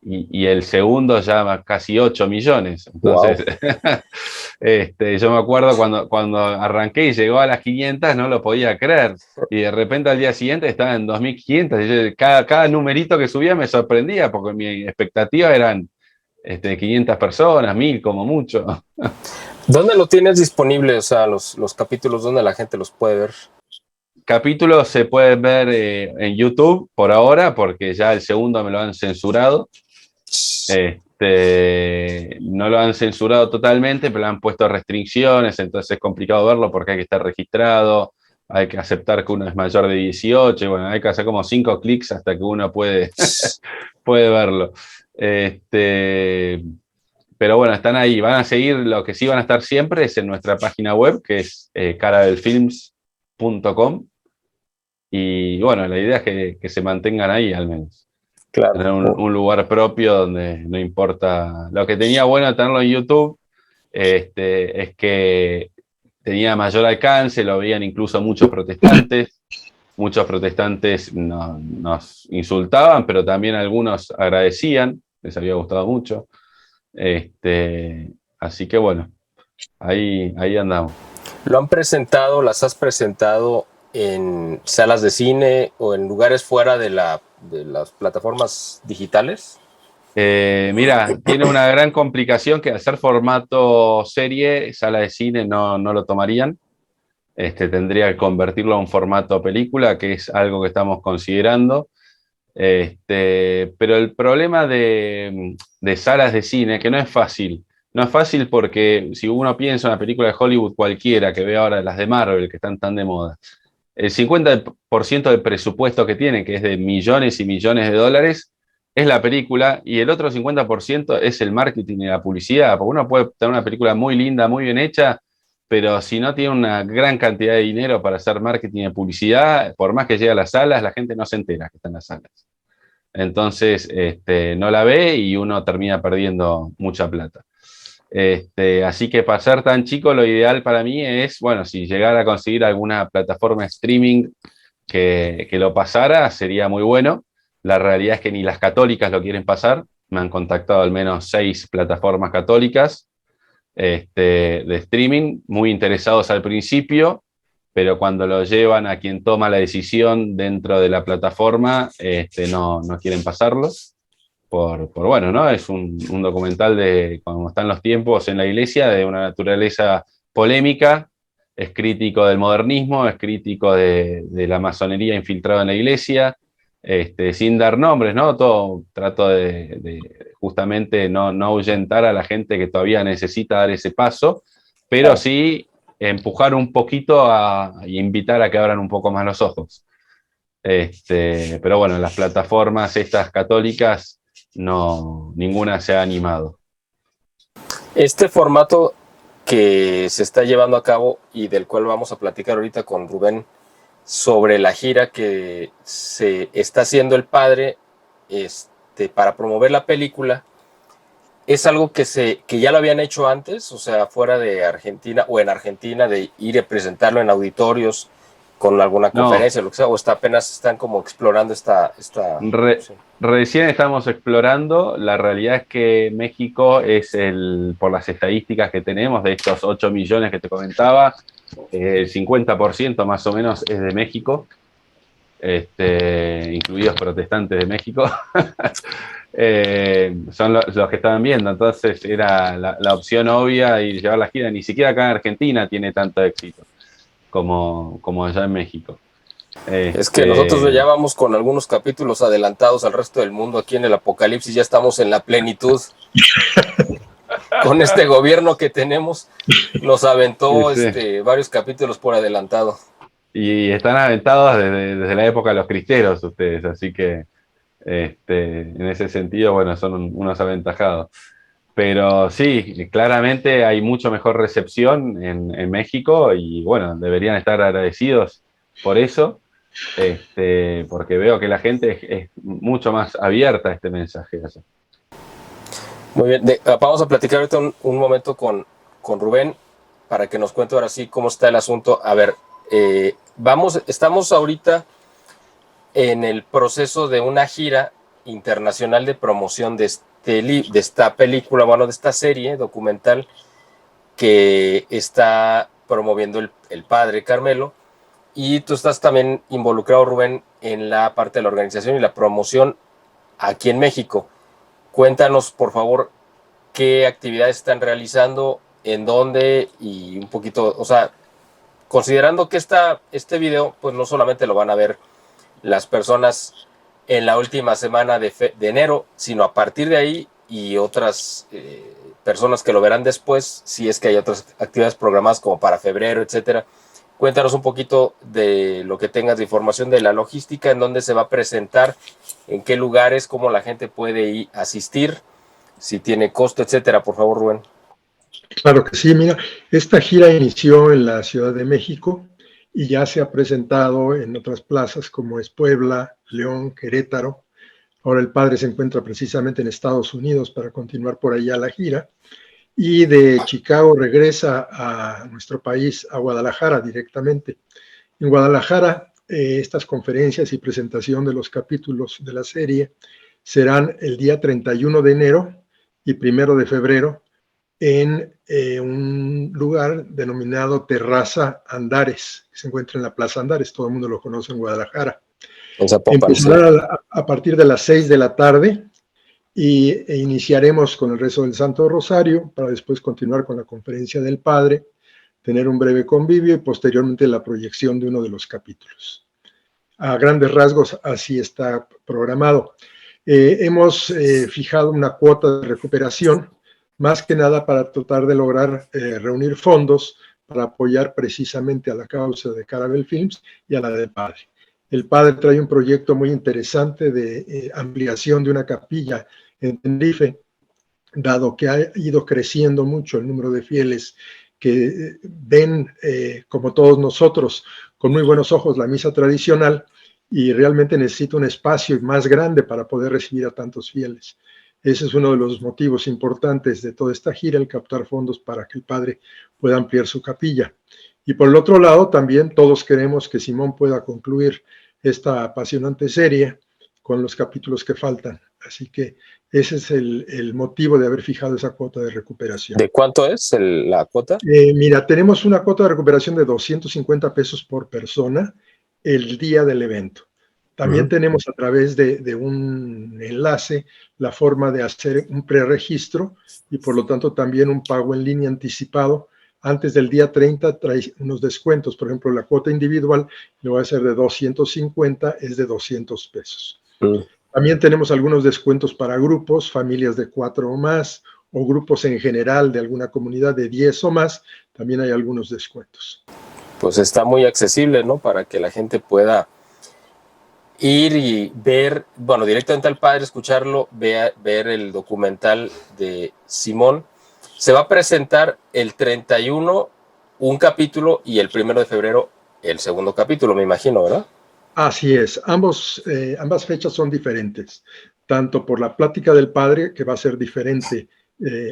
y el segundo ya va casi 8 millones. Entonces, wow. Yo me acuerdo cuando arranqué y llegó a las 500, no lo podía creer. Y de repente al día siguiente estaba en 2500. Y cada numerito que subía me sorprendía porque mi expectativa eran 500 personas, 1000 como mucho. ¿Dónde lo tienes disponible? O sea, los capítulos, ¿dónde la gente los puede ver? Capítulos se pueden ver en YouTube por ahora, porque ya el segundo me lo han censurado. No lo han censurado totalmente, pero le han puesto restricciones, entonces es complicado verlo porque hay que estar registrado, hay que aceptar que uno es mayor de 18, y bueno, hay que hacer como 5 clics hasta que uno puede verlo. Pero bueno, están ahí, van a seguir, lo que sí van a estar siempre es en nuestra página web, que es caradelfilms.com. Y bueno, la idea es que se mantengan ahí al menos. Claro. Tener un lugar propio donde no importa. Lo que tenía bueno de tenerlo en YouTube es que tenía mayor alcance, lo veían incluso muchos protestantes. muchos protestantes nos insultaban, pero también algunos agradecían, les había gustado mucho. Así que bueno, ahí andamos. ¿Lo han presentado, las has presentado en salas de cine o en lugares fuera de las plataformas digitales? Mira, tiene una gran complicación que al ser formato serie, sala de cine no lo tomarían. Tendría que convertirlo a un formato película, que es algo que estamos considerando. Pero el problema de salas de cine, que no es fácil porque si uno piensa en una película de Hollywood cualquiera, que ve ahora las de Marvel, que están tan de moda, el 50% del presupuesto que tienen, que es de millones y millones de dólares, es la película, y el otro 50% es el marketing y la publicidad, porque uno puede tener una película muy linda, muy bien hecha, pero si no tiene una gran cantidad de dinero para hacer marketing y publicidad, por más que llegue a las salas, la gente no se entera que está en las salas. Entonces, no la ve y uno termina perdiendo mucha plata. Así que para ser tan chico, lo ideal para mí es, bueno, si llegara a conseguir alguna plataforma de streaming que lo pasara, sería muy bueno. La realidad es que ni las católicas lo quieren pasar. Me han contactado al menos 6 plataformas católicas de streaming, muy interesados al principio, pero cuando lo llevan a quien toma la decisión dentro de la plataforma, no quieren pasarlo. Bueno, ¿no? Es un documental de cómo están los tiempos en la iglesia, de una naturaleza polémica, es crítico del modernismo, es crítico de la masonería infiltrada en la iglesia, sin dar nombres, ¿no? Todo trato de justamente no ahuyentar a la gente que todavía necesita dar ese paso, pero sí empujar un poquito y invitar a que abran un poco más los ojos. Pero bueno, las plataformas estas católicas, no, ninguna se ha animado. Este formato que se está llevando a cabo y del cual vamos a platicar ahorita con Rubén sobre la gira que se está haciendo el padre para promover la película, ¿es algo que ya lo habían hecho antes? O sea, fuera de Argentina o en Argentina, de ir a presentarlo en auditorios con alguna conferencia, lo que sea, o apenas están como explorando esta sí. Recién estamos explorando. La realidad es que México es por las estadísticas que tenemos, de estos 8 millones que te comentaba, el 50% más o menos es de México, incluidos protestantes de México. Son los que estaban viendo, entonces era la opción obvia y llevar la gira. Ni siquiera acá en Argentina tiene tanto éxito como allá en México. Es que nosotros ya vamos con algunos capítulos adelantados al resto del mundo. Aquí en el Apocalipsis ya estamos en la plenitud. Con este gobierno que tenemos, nos aventó varios capítulos por adelantado. Y están aventados desde la época de los cristeros ustedes, así que en ese sentido, bueno, son unos aventajados. Pero sí, claramente hay mucho mejor recepción en México y bueno, deberían estar agradecidos por eso, porque veo que la gente es mucho más abierta a este mensaje. Muy bien, vamos a platicar ahorita un momento con Rubén para que nos cuente ahora sí cómo está el asunto. A ver, estamos ahorita en el proceso de una gira internacional de promoción de esta película, bueno, de esta serie documental que está promoviendo el padre Carmelo, y tú estás también involucrado, Rubén, en la parte de la organización y la promoción aquí en México. Cuéntanos, por favor, qué actividades están realizando, en dónde y un poquito, o sea, considerando que este video, pues no solamente lo van a ver las personas en la última semana de enero, sino a partir de ahí y otras personas que lo verán después, si es que hay otras actividades programadas como para febrero, etcétera. Cuéntanos un poquito de lo que tengas de información de la logística, en dónde se va a presentar, en qué lugares, cómo la gente puede asistir, si tiene costo, etcétera. Por favor, Rubén. Claro que sí, mira, esta gira inició en la Ciudad de México y ya se ha presentado en otras plazas como es Puebla, León, Querétaro. Ahora el padre se encuentra precisamente en Estados Unidos para continuar por allá la gira. Y de Chicago regresa a nuestro país, a Guadalajara directamente. En Guadalajara estas conferencias y presentación de los capítulos de la serie serán el día 31 de enero y 1 de febrero en un lugar denominado Terraza Andares, que se encuentra en la Plaza Andares, todo el mundo lo conoce en Guadalajara. Empezará a partir de las 6 de la tarde e iniciaremos con el rezo del Santo Rosario para después continuar con la conferencia del Padre, tener un breve convivio y posteriormente la proyección de uno de los capítulos. A grandes rasgos, así está programado. Hemos fijado una cuota de recuperación, más que nada para tratar de lograr reunir fondos para apoyar precisamente a la causa de Carabel Films y a la del Padre. El Padre trae un proyecto muy interesante de ampliación de una capilla en Tenerife, dado que ha ido creciendo mucho el número de fieles que ven, como todos nosotros, con muy buenos ojos la misa tradicional y realmente necesita un espacio más grande para poder recibir a tantos fieles. Ese es uno de los motivos importantes de toda esta gira, el captar fondos para que el Padre pueda ampliar su capilla. Y por el otro lado, también todos queremos que Simón pueda concluir esta apasionante serie con los capítulos que faltan. Así que ese es el motivo de haber fijado esa cuota de recuperación. ¿De cuánto es la cuota? Mira, tenemos una cuota de recuperación de 250 pesos por persona el día del evento. También tenemos a través de un enlace la forma de hacer un preregistro y por lo tanto también un pago en línea anticipado. Antes del día 30 trae unos descuentos. Por ejemplo, la cuota individual le va a ser de 250, es de 200 pesos. También tenemos algunos descuentos para grupos, familias de 4 o más, o grupos en general de alguna comunidad de 10 o más. También hay algunos descuentos. Pues está muy accesible, ¿no? Para que la gente pueda ir y ver, bueno, directamente al Padre, escucharlo, ver el documental de Simón. Se va a presentar el 31 un capítulo y el 1 de febrero el segundo capítulo, me imagino, ¿verdad? Así es. Ambas fechas son diferentes, tanto por la plática del Padre, que va a ser diferente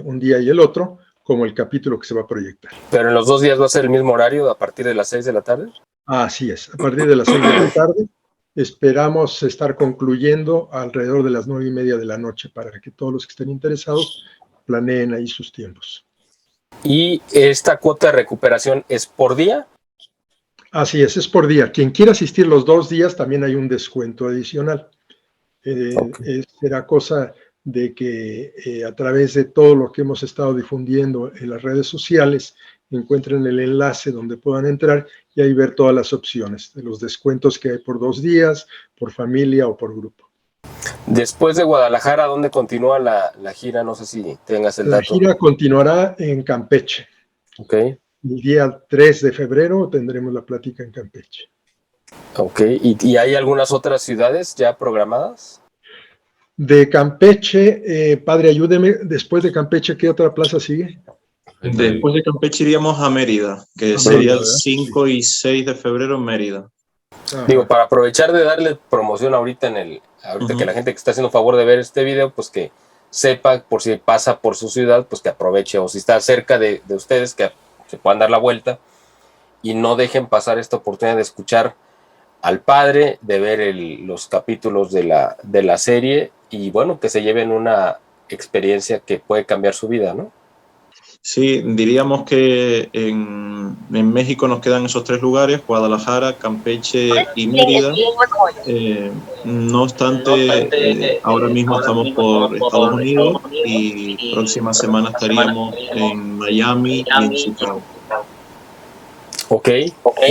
un día y el otro, como el capítulo que se va a proyectar. ¿Pero en los 2 días va a ser el mismo horario a partir de las 6 de la tarde? Así es. A partir de las 6 de la tarde esperamos estar concluyendo alrededor de las 9:30 de la noche para que todos los que estén interesados planeen ahí sus tiempos. ¿Y esta cuota de recuperación es por día? Así es por día. Quien quiera asistir los 2 días también hay un descuento adicional. Será cosa de que a través de todo lo que hemos estado difundiendo en las redes sociales encuentren el enlace donde puedan entrar y ahí ver todas las opciones de los descuentos que hay por 2 días, por familia o por grupo. Después de Guadalajara, ¿dónde continúa la gira? No sé si tengas el dato. La gira continuará en Campeche. Ok. El día 3 de febrero tendremos la plática en Campeche. Ok. ¿Y hay algunas otras ciudades ya programadas? De Campeche, Padre, ayúdeme, después de Campeche, ¿qué otra plaza sigue? Después de Campeche iríamos a Mérida, que sería el 5 y 6 de febrero en Mérida. Digo, para aprovechar de darle promoción ahorita que la gente que está haciendo favor de ver este video, pues que sepa, por si pasa por su ciudad, pues que aproveche, o si está cerca de ustedes, que se puedan dar la vuelta y no dejen pasar esta oportunidad de escuchar al Padre, de ver los capítulos de la serie y bueno, que se lleven una experiencia que puede cambiar su vida, ¿no? Sí, diríamos que en México nos quedan esos 3 lugares, Guadalajara, Campeche y Mérida. No obstante, ahora mismo estamos por Estados Unidos y próxima semana estaríamos en Miami y en Chicago. Ok,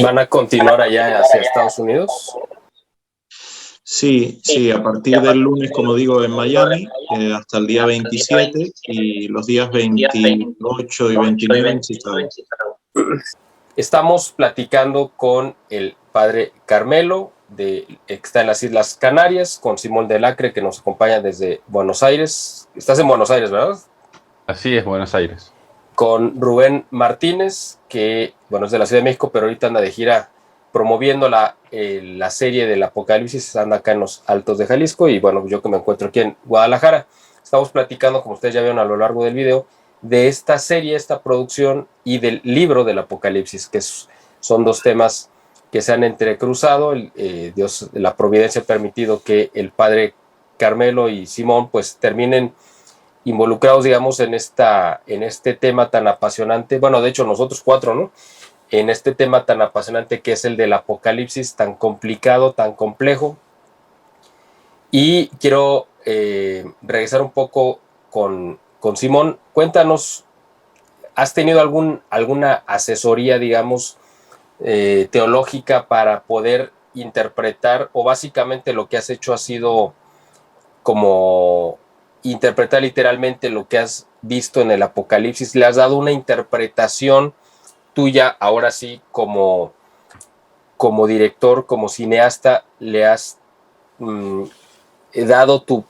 ¿van a continuar allá hacia Estados Unidos? Sí, a partir del lunes, como digo, en Miami, hasta el día 27 y los días 28 y 29 en Chicago. Estamos platicando con el Padre Carmelo, que está en las Islas Canarias, con Simón del Acre, que nos acompaña desde Buenos Aires. Estás en Buenos Aires, ¿verdad? Así es, Buenos Aires. Con Rubén Martínez, que bueno, es de la Ciudad de México, pero ahorita anda de gira promoviendo la serie del Apocalipsis, anda acá en los Altos de Jalisco, y bueno, yo que me encuentro aquí en Guadalajara. Estamos platicando, como ustedes ya vieron a lo largo del video, de esta serie, esta producción y del libro del Apocalipsis, que son 2 temas que se han entrecruzado. Dios, la providencia ha permitido que el padre Carmelo y Simón pues terminen involucrados, digamos, en este tema tan apasionante. Bueno, de hecho nosotros 4, ¿no? En este tema tan apasionante que es el del Apocalipsis, tan complicado, tan complejo. Y quiero regresar un poco con Simón. Cuéntanos, ¿has tenido alguna asesoría, digamos, teológica para poder interpretar, o básicamente lo que has hecho ha sido como interpretar literalmente lo que has visto en el Apocalipsis? ¿Le has dado una interpretación tuya, ahora sí, como director, como cineasta? ¿Le has dado tu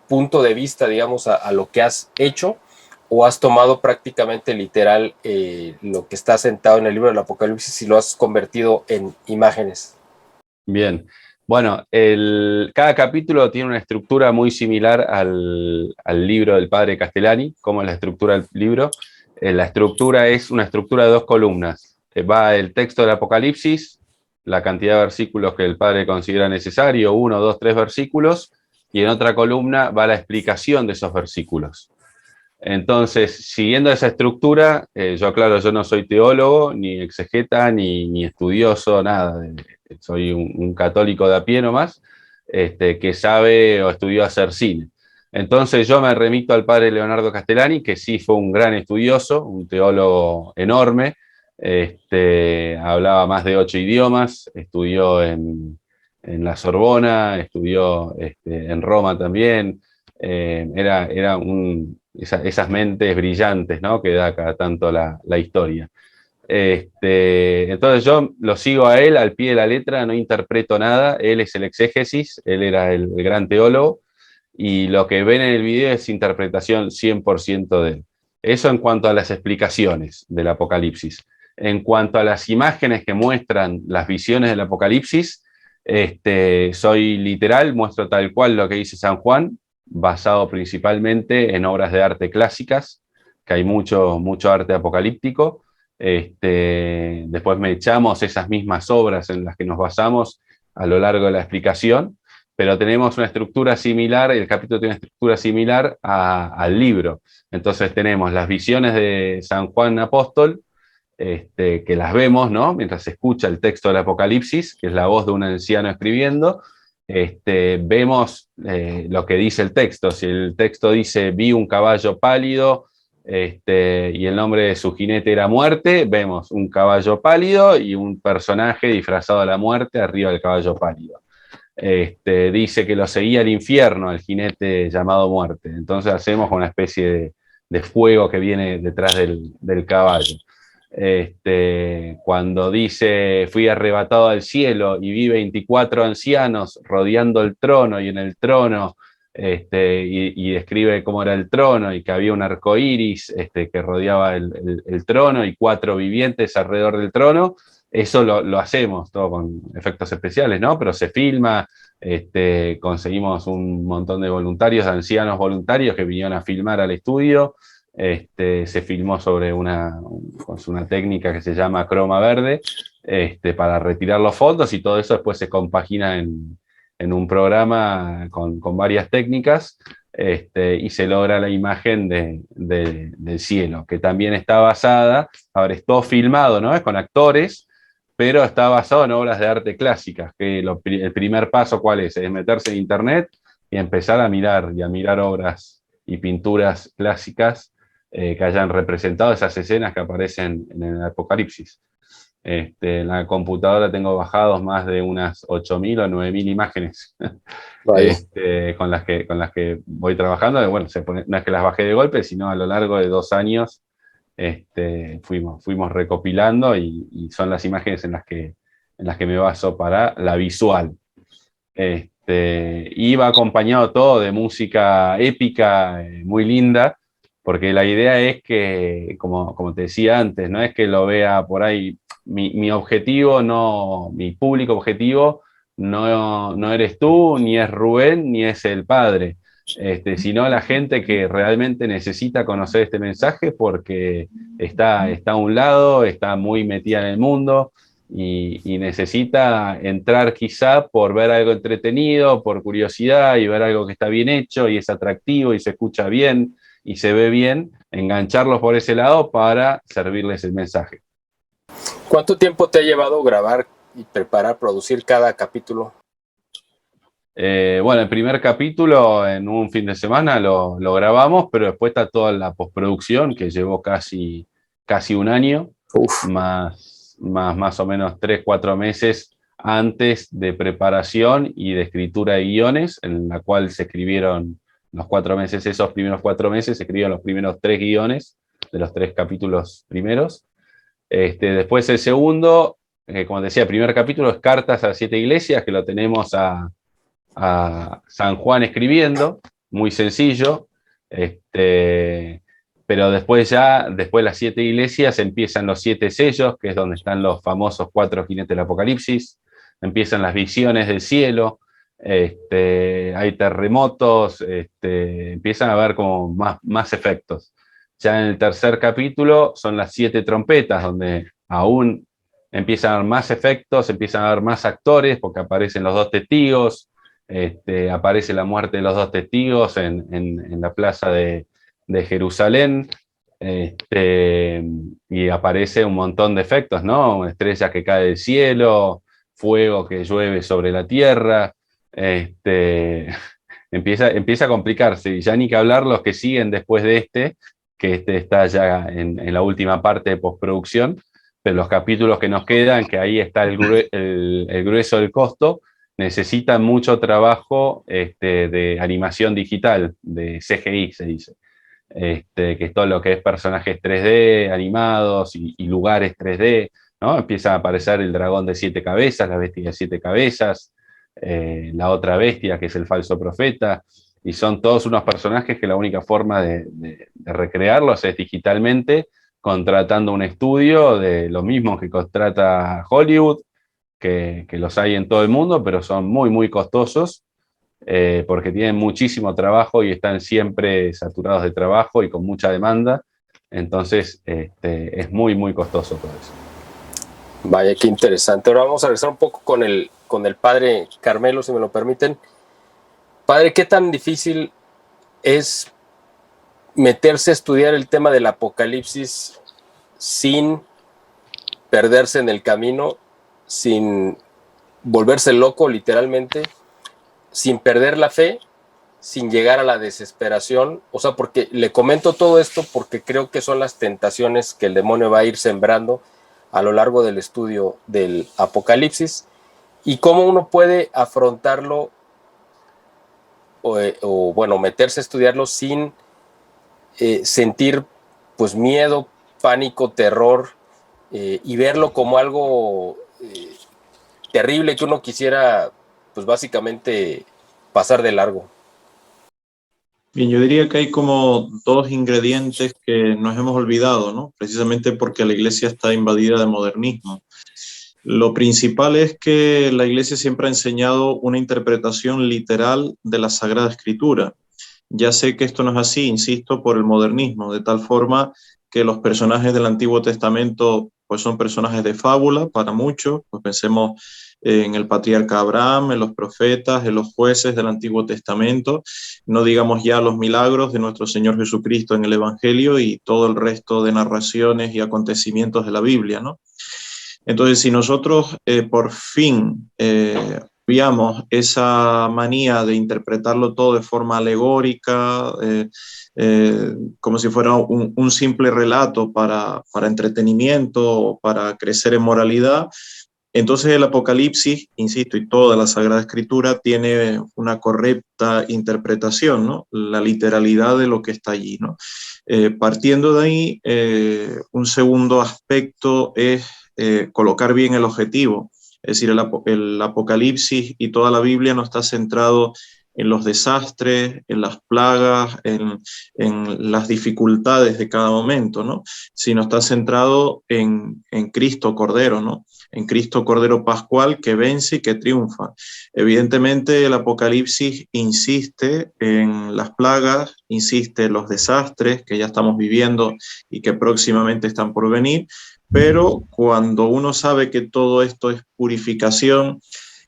punto de vista, digamos, a lo que has hecho? ¿O has tomado prácticamente literal lo que está sentado en el libro del Apocalipsis y lo has convertido en imágenes? Bien. Bueno, cada capítulo tiene una estructura muy similar al libro del padre Castellani, como es la estructura del libro. La estructura es una estructura de 2 columnas. Va el texto del Apocalipsis, la cantidad de versículos que el padre considera necesario, 1, 2, 3 versículos, y en otra columna va la explicación de esos versículos. Entonces, siguiendo esa estructura, yo no soy teólogo, ni exegeta, ni estudioso, nada. Soy un católico de a pie nomás, que sabe o estudió hacer cine. Entonces yo me remito al padre Leonardo Castellani, que sí fue un gran estudioso, un teólogo enorme, hablaba más de 8 idiomas, estudió en la Sorbona, estudió en Roma también, era esas mentes brillantes, ¿no? Que da cada tanto la historia. Entonces yo lo sigo a él al pie de la letra, no interpreto nada, él es el exégesis, él era el gran teólogo, y lo que ven en el video es interpretación 100% de él. Eso en cuanto a las explicaciones del Apocalipsis. En cuanto a las imágenes que muestran las visiones del Apocalipsis, soy literal, muestro tal cual lo que dice San Juan, basado principalmente en obras de arte clásicas, que hay mucho arte apocalíptico. Después me echamos esas mismas obras en las que nos basamos a lo largo de la explicación, pero tenemos una estructura similar, el capítulo tiene una estructura similar al libro. Entonces tenemos las visiones de San Juan Apóstol, que las vemos, ¿no? Mientras se escucha el texto del Apocalipsis, que es la voz de un anciano escribiendo. Vemos lo que dice el texto. Si el texto dice, vi un caballo pálido, y el nombre de su jinete era Muerte, vemos un caballo pálido y un personaje disfrazado de la muerte arriba del caballo pálido. Dice que lo seguía el infierno, al jinete llamado Muerte. Entonces hacemos una especie de fuego que viene detrás del caballo. Cuando dice, fui arrebatado al cielo y vi 24 ancianos rodeando el trono, y en el trono, y describe cómo era el trono y que había un arco iris que rodeaba el trono y 4 vivientes alrededor del trono. Eso lo hacemos todo con efectos especiales, ¿no? Pero se filma, conseguimos un montón de voluntarios, de ancianos voluntarios que vinieron a filmar al estudio. Se filmó sobre una técnica que se llama croma verde, para retirar los fondos, y todo eso después se compagina en un programa con varias técnicas, y se logra la imagen del cielo, que también está basada, ahora es todo filmado, ¿no? Es con actores, pero está basado en obras de arte clásicas, que el primer paso, ¿cuál es? Es meterse en internet y empezar a mirar obras y pinturas clásicas que hayan representado esas escenas que aparecen en el Apocalipsis. En la computadora tengo bajados más de unas 8.000 o 9.000 imágenes con las que voy trabajando. Bueno, no es que las bajé de golpe, sino a lo largo de 2 años fuimos recopilando, y son las imágenes en las que me baso para la visual. Iba acompañado todo de música épica, muy linda, porque la idea es que, como te decía antes, no es que lo vea por ahí. Mi objetivo, mi público objetivo no eres tú, ni es Rubén, ni es el padre, sino la gente que realmente necesita conocer este mensaje porque está a un lado, está muy metida en el mundo, y necesita entrar quizá por ver algo entretenido, por curiosidad y ver algo que está bien hecho y es atractivo y se escucha bien y se ve bien, engancharlos por ese lado para servirles el mensaje. ¿Cuánto tiempo te ha llevado grabar y preparar, producir cada capítulo? Bueno, el primer capítulo en un fin de semana lo grabamos, pero después está toda la postproducción que llevó casi un año, Uf. más o menos 3-4 meses antes de preparación y de escritura de guiones, en la cual se escribieron los 4 meses, esos primeros 4 meses se escribieron los primeros 3 guiones de los 3 capítulos primeros. Después el segundo, como decía, el primer capítulo es Cartas a las 7 iglesias, que lo tenemos a San Juan escribiendo, muy sencillo, pero después de las 7 iglesias empiezan los 7 sellos, que es donde están los famosos 4 jinetes del Apocalipsis, empiezan las visiones del cielo, hay terremotos, empiezan a haber como más efectos. Ya en el tercer capítulo son las 7 trompetas, donde aún empiezan a haber más efectos, empiezan a haber más actores, porque aparecen los 2 testigos, aparece la muerte de los 2 testigos en la plaza de Jerusalén, y aparece un montón de efectos, ¿no? Una estrella que cae del cielo, fuego que llueve sobre la tierra, empieza a complicarse, y ya ni que hablar los que siguen después de que está ya en la última parte de postproducción, pero los capítulos que nos quedan, que ahí está el grueso del costo, necesitan mucho trabajo de animación digital, de CGI se dice, que es todo lo que es personajes 3D animados y lugares 3D, ¿no? Empieza a aparecer el dragón de 7 cabezas, la bestia de 7 cabezas, la otra bestia que es el falso profeta, y son todos unos personajes que la única forma de recrearlos es digitalmente, contratando un estudio de lo mismo que contrata Hollywood, que los hay en todo el mundo, pero son muy, muy costosos, porque tienen muchísimo trabajo y están siempre saturados de trabajo y con mucha demanda. Entonces, es muy, muy costoso todo eso. Vaya, qué interesante. Ahora vamos a regresar un poco con el padre Carmelo, si me lo permiten. Padre, ¿qué tan difícil es meterse a estudiar el tema del Apocalipsis sin perderse en el camino, sin volverse loco literalmente, sin perder la fe, sin llegar a la desesperación? O sea, porque le comento todo esto porque creo que son las tentaciones que el demonio va a ir sembrando a lo largo del estudio del Apocalipsis, y cómo uno puede afrontarlo o bueno, meterse a estudiarlo sin sentir pues miedo, pánico, terror, y verlo como algo terrible que uno quisiera pues básicamente pasar de largo. Bien, yo diría que hay como 2 ingredientes que nos hemos olvidado, ¿no? Precisamente porque la iglesia está invadida de modernismo. Lo principal es que la iglesia siempre ha enseñado una interpretación literal de la Sagrada Escritura. Ya sé que esto no es así, insisto, por el modernismo, de tal forma que los personajes del Antiguo Testamento pues son personajes de fábula para muchos, pues pensemos en el patriarca Abraham, en los profetas, en los jueces del Antiguo Testamento, no digamos ya los milagros de nuestro Señor Jesucristo en el Evangelio y todo el resto de narraciones y acontecimientos de la Biblia, ¿no? Entonces, si nosotros por fin veamos esa manía de interpretarlo todo de forma alegórica, como si fuera un simple relato para entretenimiento, para crecer en moralidad, entonces el Apocalipsis, insisto, y toda la Sagrada Escritura tiene una correcta interpretación, ¿no? La literalidad de lo que está allí, ¿no? Partiendo de ahí, un segundo aspecto es colocar bien el objetivo. Es decir, el Apocalipsis y toda la Biblia no está centrado en los desastres, en las plagas, en las dificultades de cada momento, ¿no? Sino está centrado en Cristo Cordero, ¿no? En Cristo Cordero Pascual que vence y que triunfa. Evidentemente el Apocalipsis insiste en las plagas, insiste en los desastres que ya estamos viviendo y que próximamente están por venir, pero cuando uno sabe que todo esto es purificación,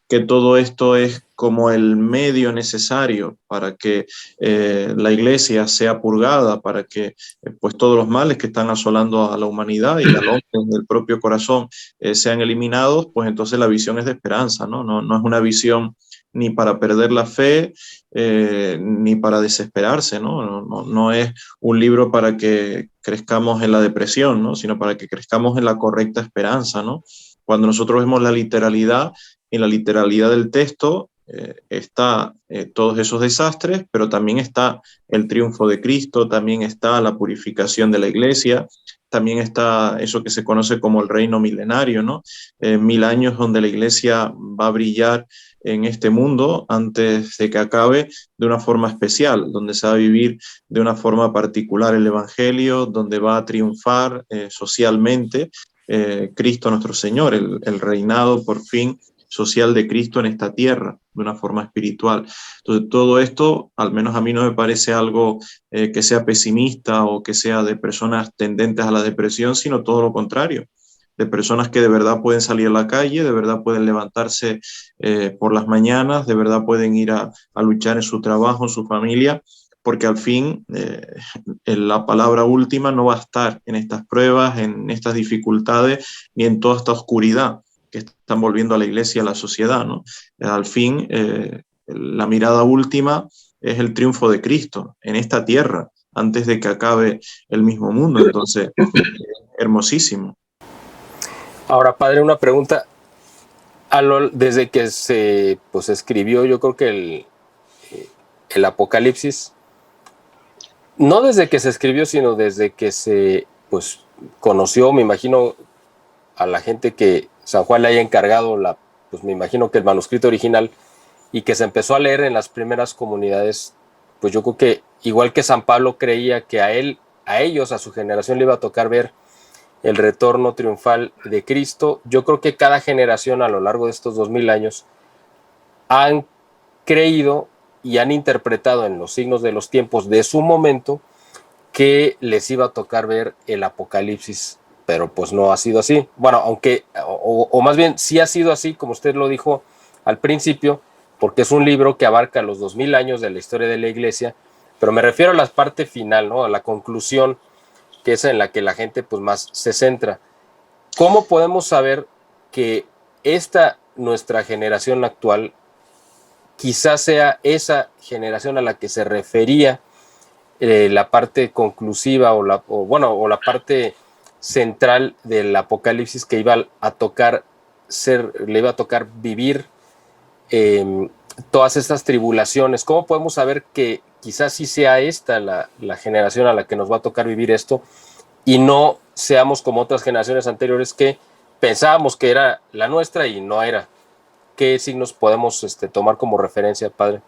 que todo esto es como el medio necesario para que la iglesia sea purgada, para que pues todos los males que están asolando a la humanidad y al hombre del propio corazón sean eliminados, pues entonces la visión es de esperanza, ¿no? No es una visión ni para perder la fe, ni para desesperarse, ¿no? No es un libro para que crezcamos en la depresión, ¿no? Sino para que crezcamos en la correcta esperanza, ¿no? Cuando nosotros vemos la literalidad, en la literalidad del texto está todos esos desastres, pero también está el triunfo de Cristo, también está la purificación de la iglesia, también está eso que se conoce como el reino milenario, ¿no? 1000 años donde la iglesia va a brillar en este mundo antes de que acabe de una forma especial, donde se va a vivir de una forma particular el evangelio, donde va a triunfar socialmente Cristo nuestro Señor, el reinado por fin social de Cristo en esta tierra, de una forma espiritual. Entonces, todo esto, al menos a mí no me parece algo que sea pesimista o que sea de personas tendentes a la depresión, sino todo lo contrario, de personas que de verdad pueden salir a la calle, de verdad pueden levantarse por las mañanas, de verdad pueden ir a luchar en su trabajo, en su familia, porque al fin la palabra última no va a estar en estas pruebas, en estas dificultades, ni en toda esta oscuridad que están volviendo a la iglesia, a la sociedad, ¿no? Al fin, la mirada última es el triunfo de Cristo en esta tierra, antes de que acabe el mismo mundo. Entonces, hermosísimo. Ahora, padre, una pregunta. Desde que se escribió, yo creo que el Apocalipsis, no desde que se escribió, sino desde que se conoció, me imagino, a la gente que San Juan le haya encargado me imagino que el manuscrito original, y que se empezó a leer en las primeras comunidades, pues yo creo que igual que San Pablo creía que a ellos, a su generación le iba a tocar ver el retorno triunfal de Cristo, yo creo que cada generación a lo largo de estos 2000 años han creído y han interpretado en los signos de los tiempos de su momento que les iba a tocar ver el Apocalipsis, pero pues no ha sido así. Bueno, aunque, o más bien sí ha sido así, como usted lo dijo al principio, porque es un libro que abarca los 2000 años de la historia de la iglesia, pero me refiero a la parte final, ¿no? A la conclusión, que es en la que la gente pues más se centra. ¿Cómo podemos saber que nuestra generación actual quizás sea esa generación a la que se refería la parte conclusiva o la parte central del Apocalipsis, que le iba a tocar vivir todas estas tribulaciones? ¿Cómo podemos saber que quizás sí sea esta la generación a la que nos va a tocar vivir esto, y no seamos como otras generaciones anteriores que pensábamos que era la nuestra y no era? ¿Qué signos podemos tomar como referencia, padre?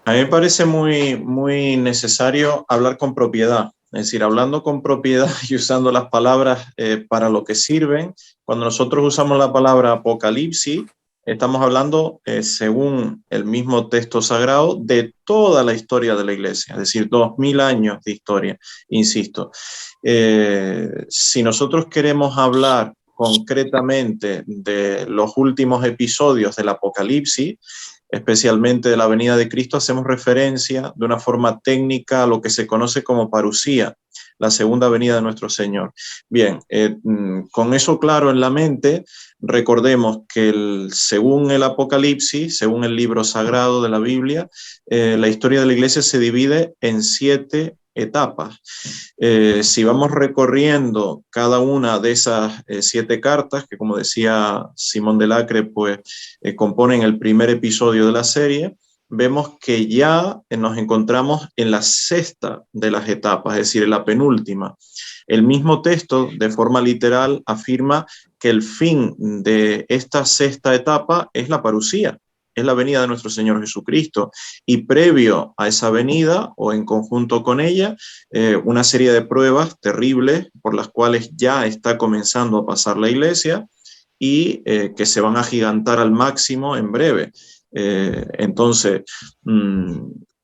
A mí me parece muy, muy necesario hablar con propiedad, es decir, hablando con propiedad y usando las palabras para lo que sirven. Cuando nosotros usamos la palabra apocalipsis, estamos hablando, según el mismo texto sagrado, de toda la historia de la iglesia, es decir, 2000 años de historia, insisto. Si nosotros queremos hablar concretamente de los últimos episodios del Apocalipsis, especialmente de la venida de Cristo, hacemos referencia de una forma técnica a lo que se conoce como parusía, la segunda venida de nuestro Señor. Bien, con eso claro en la mente, recordemos que según el Apocalipsis, según el libro sagrado de la Biblia, la historia de la iglesia se divide en 7 etapas. Si vamos recorriendo cada una de esas 7 cartas, que como decía Simón de Lacre, pues componen el primer episodio de la serie, vemos que ya nos encontramos en la 6ª de las etapas, es decir, en la penúltima. El mismo texto, de forma literal, afirma que el fin de esta 6ª etapa es la parusía, es la venida de nuestro Señor Jesucristo, y previo a esa venida o en conjunto con ella, una serie de pruebas terribles por las cuales ya está comenzando a pasar la iglesia y que se van a agigantar al máximo en breve. Entonces,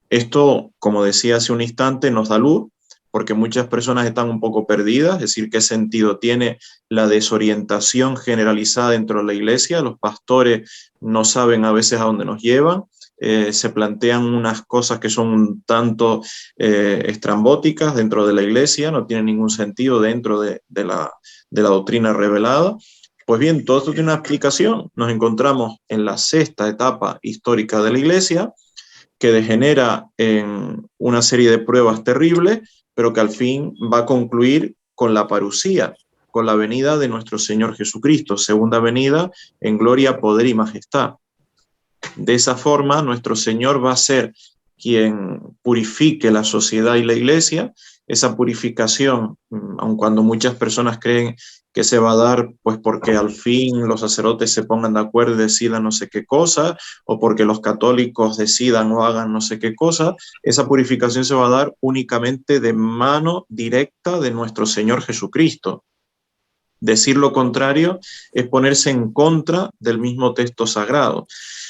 esto, como decía hace un instante, nos da luz porque muchas personas están un poco perdidas, es decir, qué sentido tiene la desorientación generalizada dentro de la iglesia. Los pastores no saben a veces a dónde nos llevan, se plantean unas cosas que son un tanto estrambóticas dentro de la iglesia, no tienen ningún sentido dentro de la doctrina revelada. Pues bien, todo esto tiene una explicación. Nos encontramos en la sexta etapa histórica de la iglesia, que degenera en una serie de pruebas terribles, pero que al fin va a concluir con la parusía, con la venida de nuestro Señor Jesucristo, segunda venida en gloria, poder y majestad. De esa forma, nuestro Señor va a ser quien purifique la sociedad y la iglesia. Esa purificación, aun cuando muchas personas creen que se va a dar pues porque al fin los sacerdotes se pongan de acuerdo y decidan no sé qué cosa, o porque los católicos decidan o hagan no sé qué cosa, esa purificación se va a dar únicamente de mano directa de nuestro Señor Jesucristo. Decir lo contrario es ponerse en contra del mismo texto sagrado.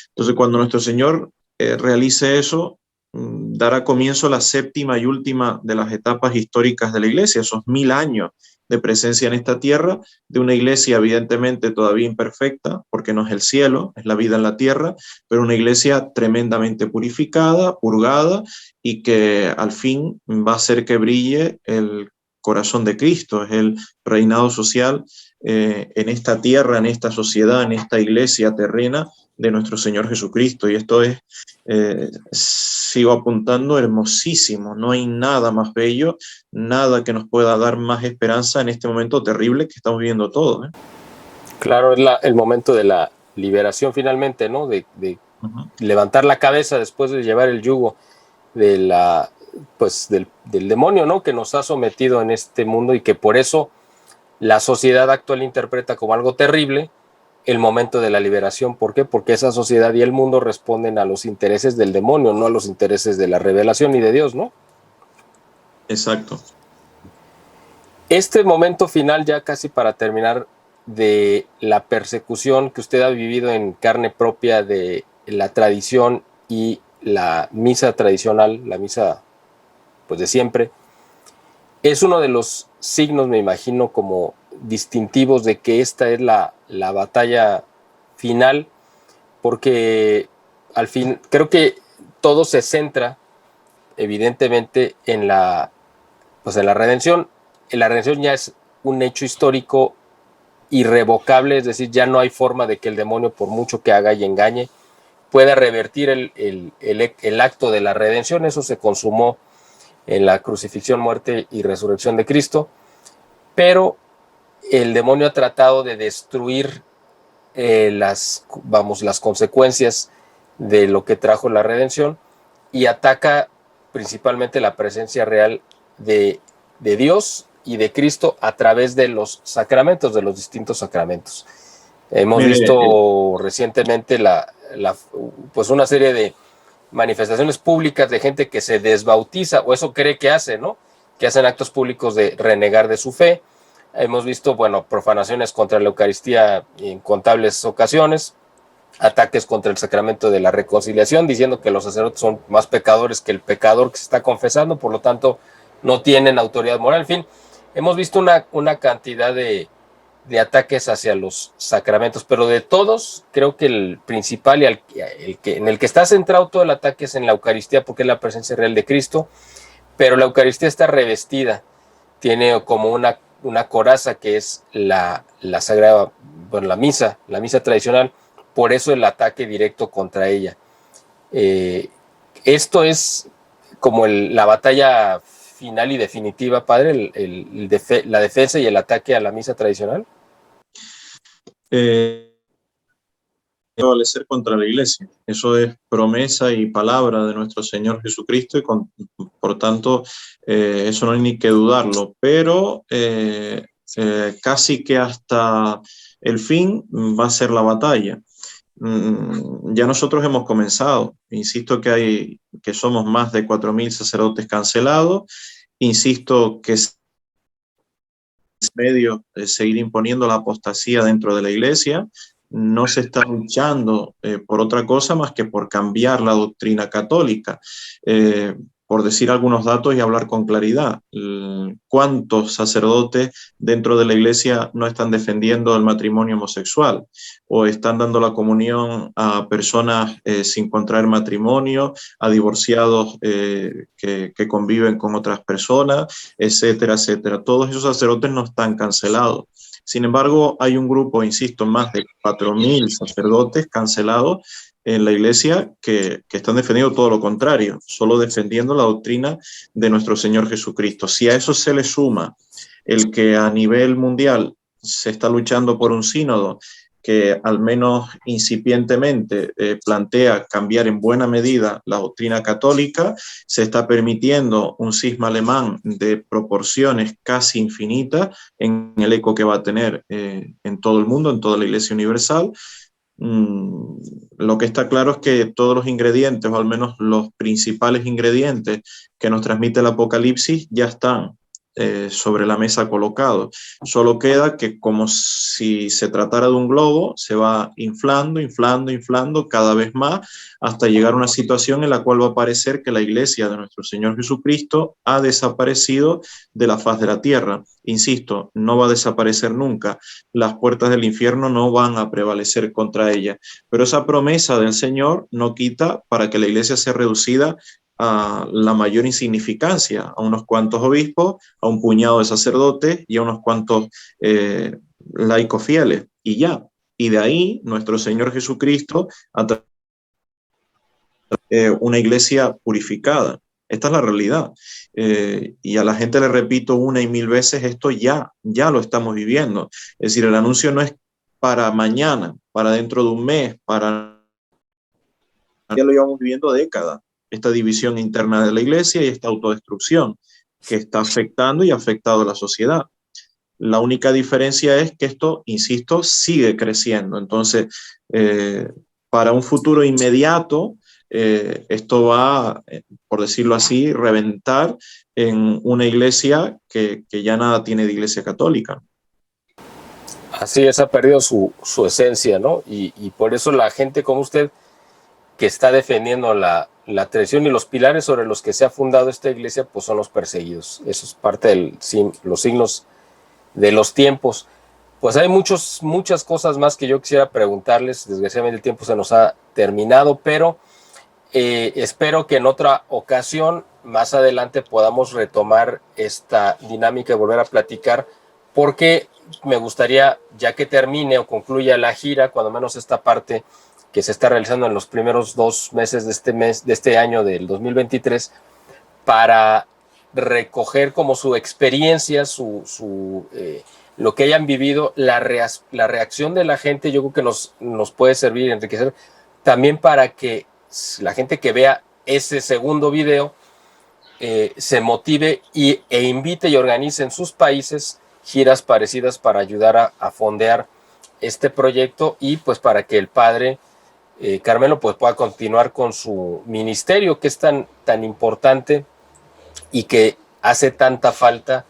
Entonces, cuando nuestro Señor realice eso, dará comienzo a la séptima y última de las etapas históricas de la iglesia, esos 1000 años de presencia en esta tierra, de una iglesia evidentemente todavía imperfecta, porque no es el cielo, es la vida en la tierra, pero una iglesia tremendamente purificada, purgada, y que al fin va a hacer que brille el corazón de Cristo, es el reinado social en esta tierra, en esta sociedad, en esta iglesia terrena de nuestro Señor Jesucristo. Y esto es, sigo apuntando, hermosísimo. No hay nada más bello, nada que nos pueda dar más esperanza en este momento terrible que estamos viviendo todos. Claro, es el momento de la liberación finalmente, ¿no? De levantar la cabeza después de llevar el yugo de del demonio, ¿no? Que nos ha sometido en este mundo y que por eso la sociedad actual interpreta como algo terrible el momento de la liberación. ¿Por qué? Porque esa sociedad y el mundo responden a los intereses del demonio, no a los intereses de la revelación y de Dios, ¿no? Exacto. Este momento final, ya casi para terminar, de la persecución que usted ha vivido en carne propia de la tradición y la misa tradicional, la misa pues de siempre, es uno de los signos, me imagino, como distintivos de que esta es la batalla final, porque al fin creo que todo se centra evidentemente en la redención. La redención ya es un hecho histórico irrevocable, es decir, ya no hay forma de que el demonio, por mucho que haga y engañe, pueda revertir el acto de la redención. Eso se consumó en la crucifixión, muerte y resurrección de Cristo, pero el demonio ha tratado de destruir las consecuencias de lo que trajo la redención y ataca principalmente la presencia real de Dios y de Cristo a través de los sacramentos, de los distintos sacramentos. Hemos visto recientemente pues una serie de manifestaciones públicas de gente que se desbautiza, o eso cree que hace, ¿no? Que hacen actos públicos de renegar de su fe. Hemos visto, profanaciones contra la Eucaristía en contables ocasiones, ataques contra el sacramento de la reconciliación, diciendo que los sacerdotes son más pecadores que el pecador que se está confesando, por lo tanto no tienen autoridad moral. En fin, hemos visto una cantidad de ataques hacia los sacramentos, pero de todos, creo que el principal y en el que está centrado todo el ataque es en la Eucaristía, porque es la presencia real de Cristo, pero la Eucaristía está revestida, tiene como una coraza que es la sagrada, la misa tradicional, por eso el ataque directo contra ella. Esto es como la batalla final y definitiva, padre, la defensa y el ataque a la misa tradicional. Prevalecer contra la iglesia. Eso es promesa y palabra de nuestro Señor Jesucristo y por tanto eso no hay ni que dudarlo, pero casi que hasta el fin va a ser la batalla. Ya nosotros hemos comenzado. Insisto que somos más de 4.000 sacerdotes cancelados. Insisto que es medio seguir imponiendo la apostasía dentro de la iglesia. No se está luchando por otra cosa más que por cambiar la doctrina católica, por decir algunos datos y hablar con claridad, ¿cuántos sacerdotes dentro de la iglesia no están defendiendo el matrimonio homosexual o están dando la comunión a personas sin contraer matrimonio, a divorciados que conviven con otras personas, etcétera, etcétera? Todos esos sacerdotes no están cancelados. Sin embargo, hay un grupo, insisto, más de 4.000 sacerdotes cancelados en la iglesia que están defendiendo todo lo contrario, solo defendiendo la doctrina de nuestro Señor Jesucristo. Si a eso se le suma el que a nivel mundial se está luchando por un sínodo que al menos incipientemente plantea cambiar en buena medida la doctrina católica, se está permitiendo un cisma alemán de proporciones casi infinitas en el eco que va a tener en todo el mundo, en toda la Iglesia Universal. Lo que está claro es que todos los ingredientes, o al menos los principales ingredientes que nos transmite el Apocalipsis, ya están sobre la mesa colocados. Solo queda que, como si se tratara de un globo, se va inflando, inflando, inflando cada vez más hasta llegar a una situación en la cual va a parecer que la iglesia de nuestro Señor Jesucristo ha desaparecido de la faz de la tierra. Insisto, no va a desaparecer nunca. Las puertas del infierno no van a prevalecer contra ella. Pero esa promesa del Señor no quita para que la iglesia sea reducida a la mayor insignificancia, a unos cuantos obispos, a un puñado de sacerdotes y a unos cuantos laicos fieles, y ya. Y de ahí nuestro Señor Jesucristo una iglesia purificada. Esta es la realidad. Y a la gente le repito una y mil veces, esto ya lo estamos viviendo. Es decir, el anuncio no es para mañana, para dentro de un mes, ya lo llevamos viviendo décadas. Esta división interna de la iglesia y esta autodestrucción que está afectando y ha afectado a la sociedad. La única diferencia es que esto, insisto, sigue creciendo. Entonces, para un futuro inmediato, esto va, por decirlo así, reventar en una iglesia que ya nada tiene de iglesia católica. Así es, ha perdido su esencia, ¿no? Y por eso la gente como usted, que está defendiendo la tradición y los pilares sobre los que se ha fundado esta iglesia, pues son los perseguidos. Eso es parte de los signos de los tiempos. Pues hay muchas cosas más que yo quisiera preguntarles. Desgraciadamente el tiempo se nos ha terminado, pero espero que en otra ocasión, más adelante, podamos retomar esta dinámica y volver a platicar, porque me gustaría, ya que termine o concluya la gira, cuando menos esta parte que se está realizando en los primeros 2 meses de este año del 2023, para recoger como su experiencia, lo que hayan vivido, la reacción de la gente. Yo creo que nos puede servir y enriquecer también para que la gente que vea ese segundo video se motive e invite y organice en sus países giras parecidas para ayudar a fondear este proyecto, y pues para que el padre Carmelo pues pueda continuar con su ministerio, que es tan importante y que hace tanta falta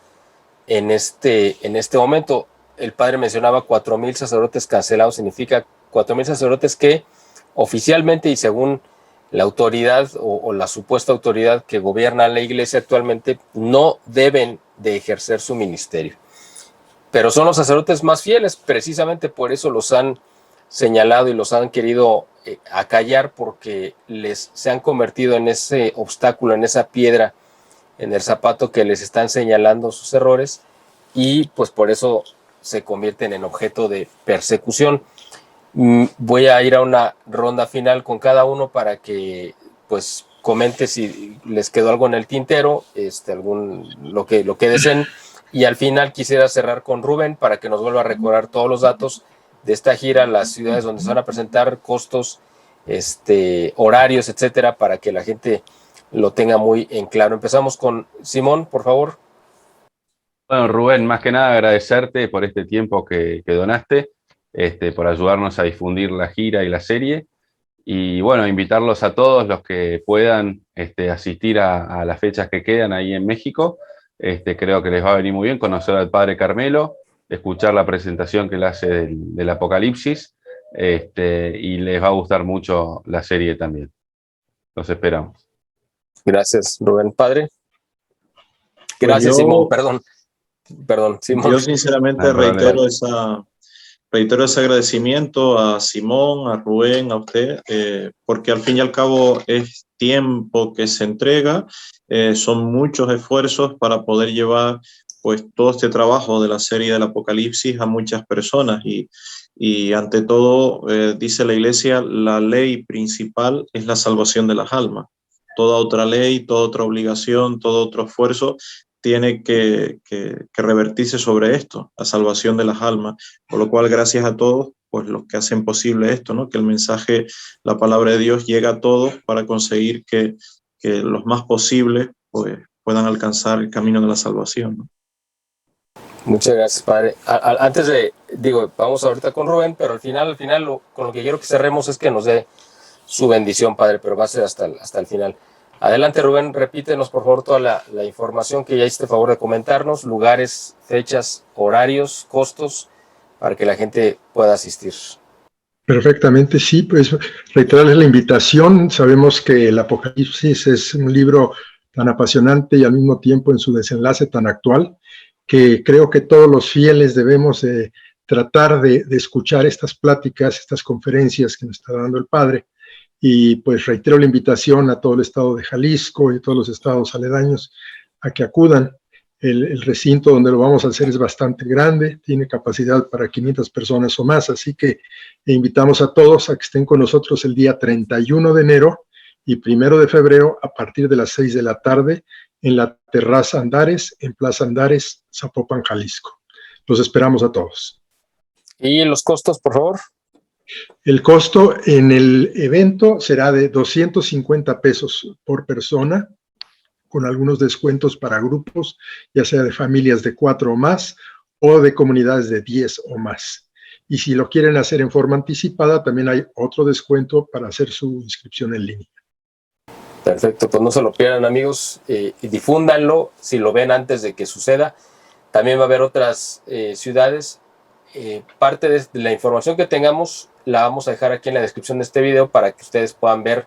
en este momento. El padre mencionaba 4.000 sacerdotes cancelados. Significa 4.000 sacerdotes que oficialmente y según la autoridad o la supuesta autoridad que gobierna la iglesia actualmente no deben de ejercer su ministerio. Pero son los sacerdotes más fieles, precisamente por eso los han señalado y los han querido acallar, porque se han convertido en ese obstáculo, en esa piedra en el zapato que les están señalando sus errores, y pues por eso se convierten en objeto de persecución. Voy a ir a una ronda final con cada uno para que pues comente si les quedó algo en el tintero, lo que deseen, y al final quisiera cerrar con Rubén para que nos vuelva a recordar todos los datos de esta gira, las ciudades donde se van a presentar, costos, horarios, etcétera, para que la gente lo tenga muy en claro. Empezamos con Simón, por favor. Bueno, Rubén, más que nada agradecerte por este tiempo que donaste, por ayudarnos a difundir la gira y la serie. Y bueno, invitarlos a todos los que puedan asistir a las fechas que quedan ahí en México. Creo que les va a venir muy bien conocer al padre Carmelo, escuchar la presentación que él hace del Apocalipsis, y les va a gustar mucho la serie también. Los esperamos. Gracias, Rubén. Padre. Gracias, Simón. Perdón, Simón. Yo sinceramente reitero ese agradecimiento a Simón, a Rubén, a usted, porque al fin y al cabo es tiempo que se entrega, son muchos esfuerzos para poder llevar pues todo este trabajo de la serie del Apocalipsis a muchas personas y ante todo, dice la Iglesia, la ley principal es la salvación de las almas. Toda otra ley, toda otra obligación, todo otro esfuerzo tiene que revertirse sobre esto, la salvación de las almas. Por lo cual, gracias a todos, pues los que hacen posible esto, ¿no? Que el mensaje, la palabra de Dios llega a todos para conseguir que los más posibles pues, puedan alcanzar el camino de la salvación, ¿no? Muchas gracias, Padre. Antes vamos ahorita con Rubén, pero al final con lo que quiero que cerremos es que nos dé su bendición, Padre, pero va a ser hasta el final. Adelante, Rubén, repítenos por favor toda la información que ya hiciste favor de comentarnos, lugares, fechas, horarios, costos, para que la gente pueda asistir. Perfectamente, sí, pues reiterarles la invitación. Sabemos que el Apocalipsis es un libro tan apasionante y al mismo tiempo en su desenlace tan actual, que creo que todos los fieles debemos tratar de escuchar estas pláticas, estas conferencias que nos está dando el Padre. Y pues reitero la invitación a todo el estado de Jalisco y todos los estados aledaños a que acudan. El recinto donde lo vamos a hacer es bastante grande, tiene capacidad para 500 personas o más, así que invitamos a todos a que estén con nosotros el día 31 de enero y 1 de febrero a partir de las 6 de la tarde en la Terraza Andares, en Plaza Andares, Zapopan, Jalisco. Los esperamos a todos. ¿Y los costos, por favor? El costo en el evento será de 250 pesos por persona, con algunos descuentos para grupos, ya sea de familias de 4 o más, o de comunidades de 10 o más. Y si lo quieren hacer en forma anticipada, también hay otro descuento para hacer su inscripción en línea. Perfecto, pues no se lo pierdan, amigos, y difúndanlo si lo ven antes de que suceda. También va a haber otras ciudades. Parte de la información que tengamos la vamos a dejar aquí en la descripción de este video para que ustedes puedan ver,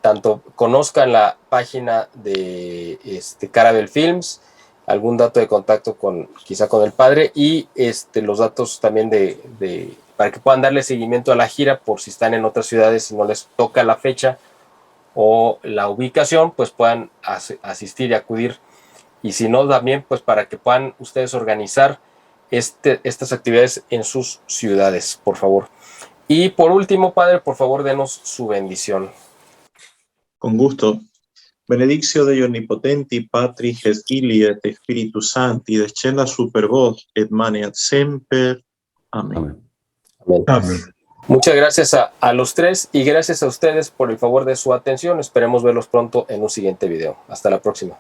tanto conozcan la página de Caravel Films, algún dato de contacto quizá con el Padre y los datos también para que puedan darle seguimiento a la gira por si están en otras ciudades y no les toca la fecha o la ubicación, pues puedan asistir y acudir. Y si no, también pues para que puedan ustedes organizar estas actividades en sus ciudades, por favor. Y por último, Padre, por favor, denos su bendición. Con gusto. Benedictio Dei Onnipotenti, Patris et Filii et Spiritus Sancti, descenda super vos et maneat semper. Amén. Amén. Amén. Muchas gracias a los tres y gracias a ustedes por el favor de su atención. Esperemos verlos pronto en un siguiente video. Hasta la próxima.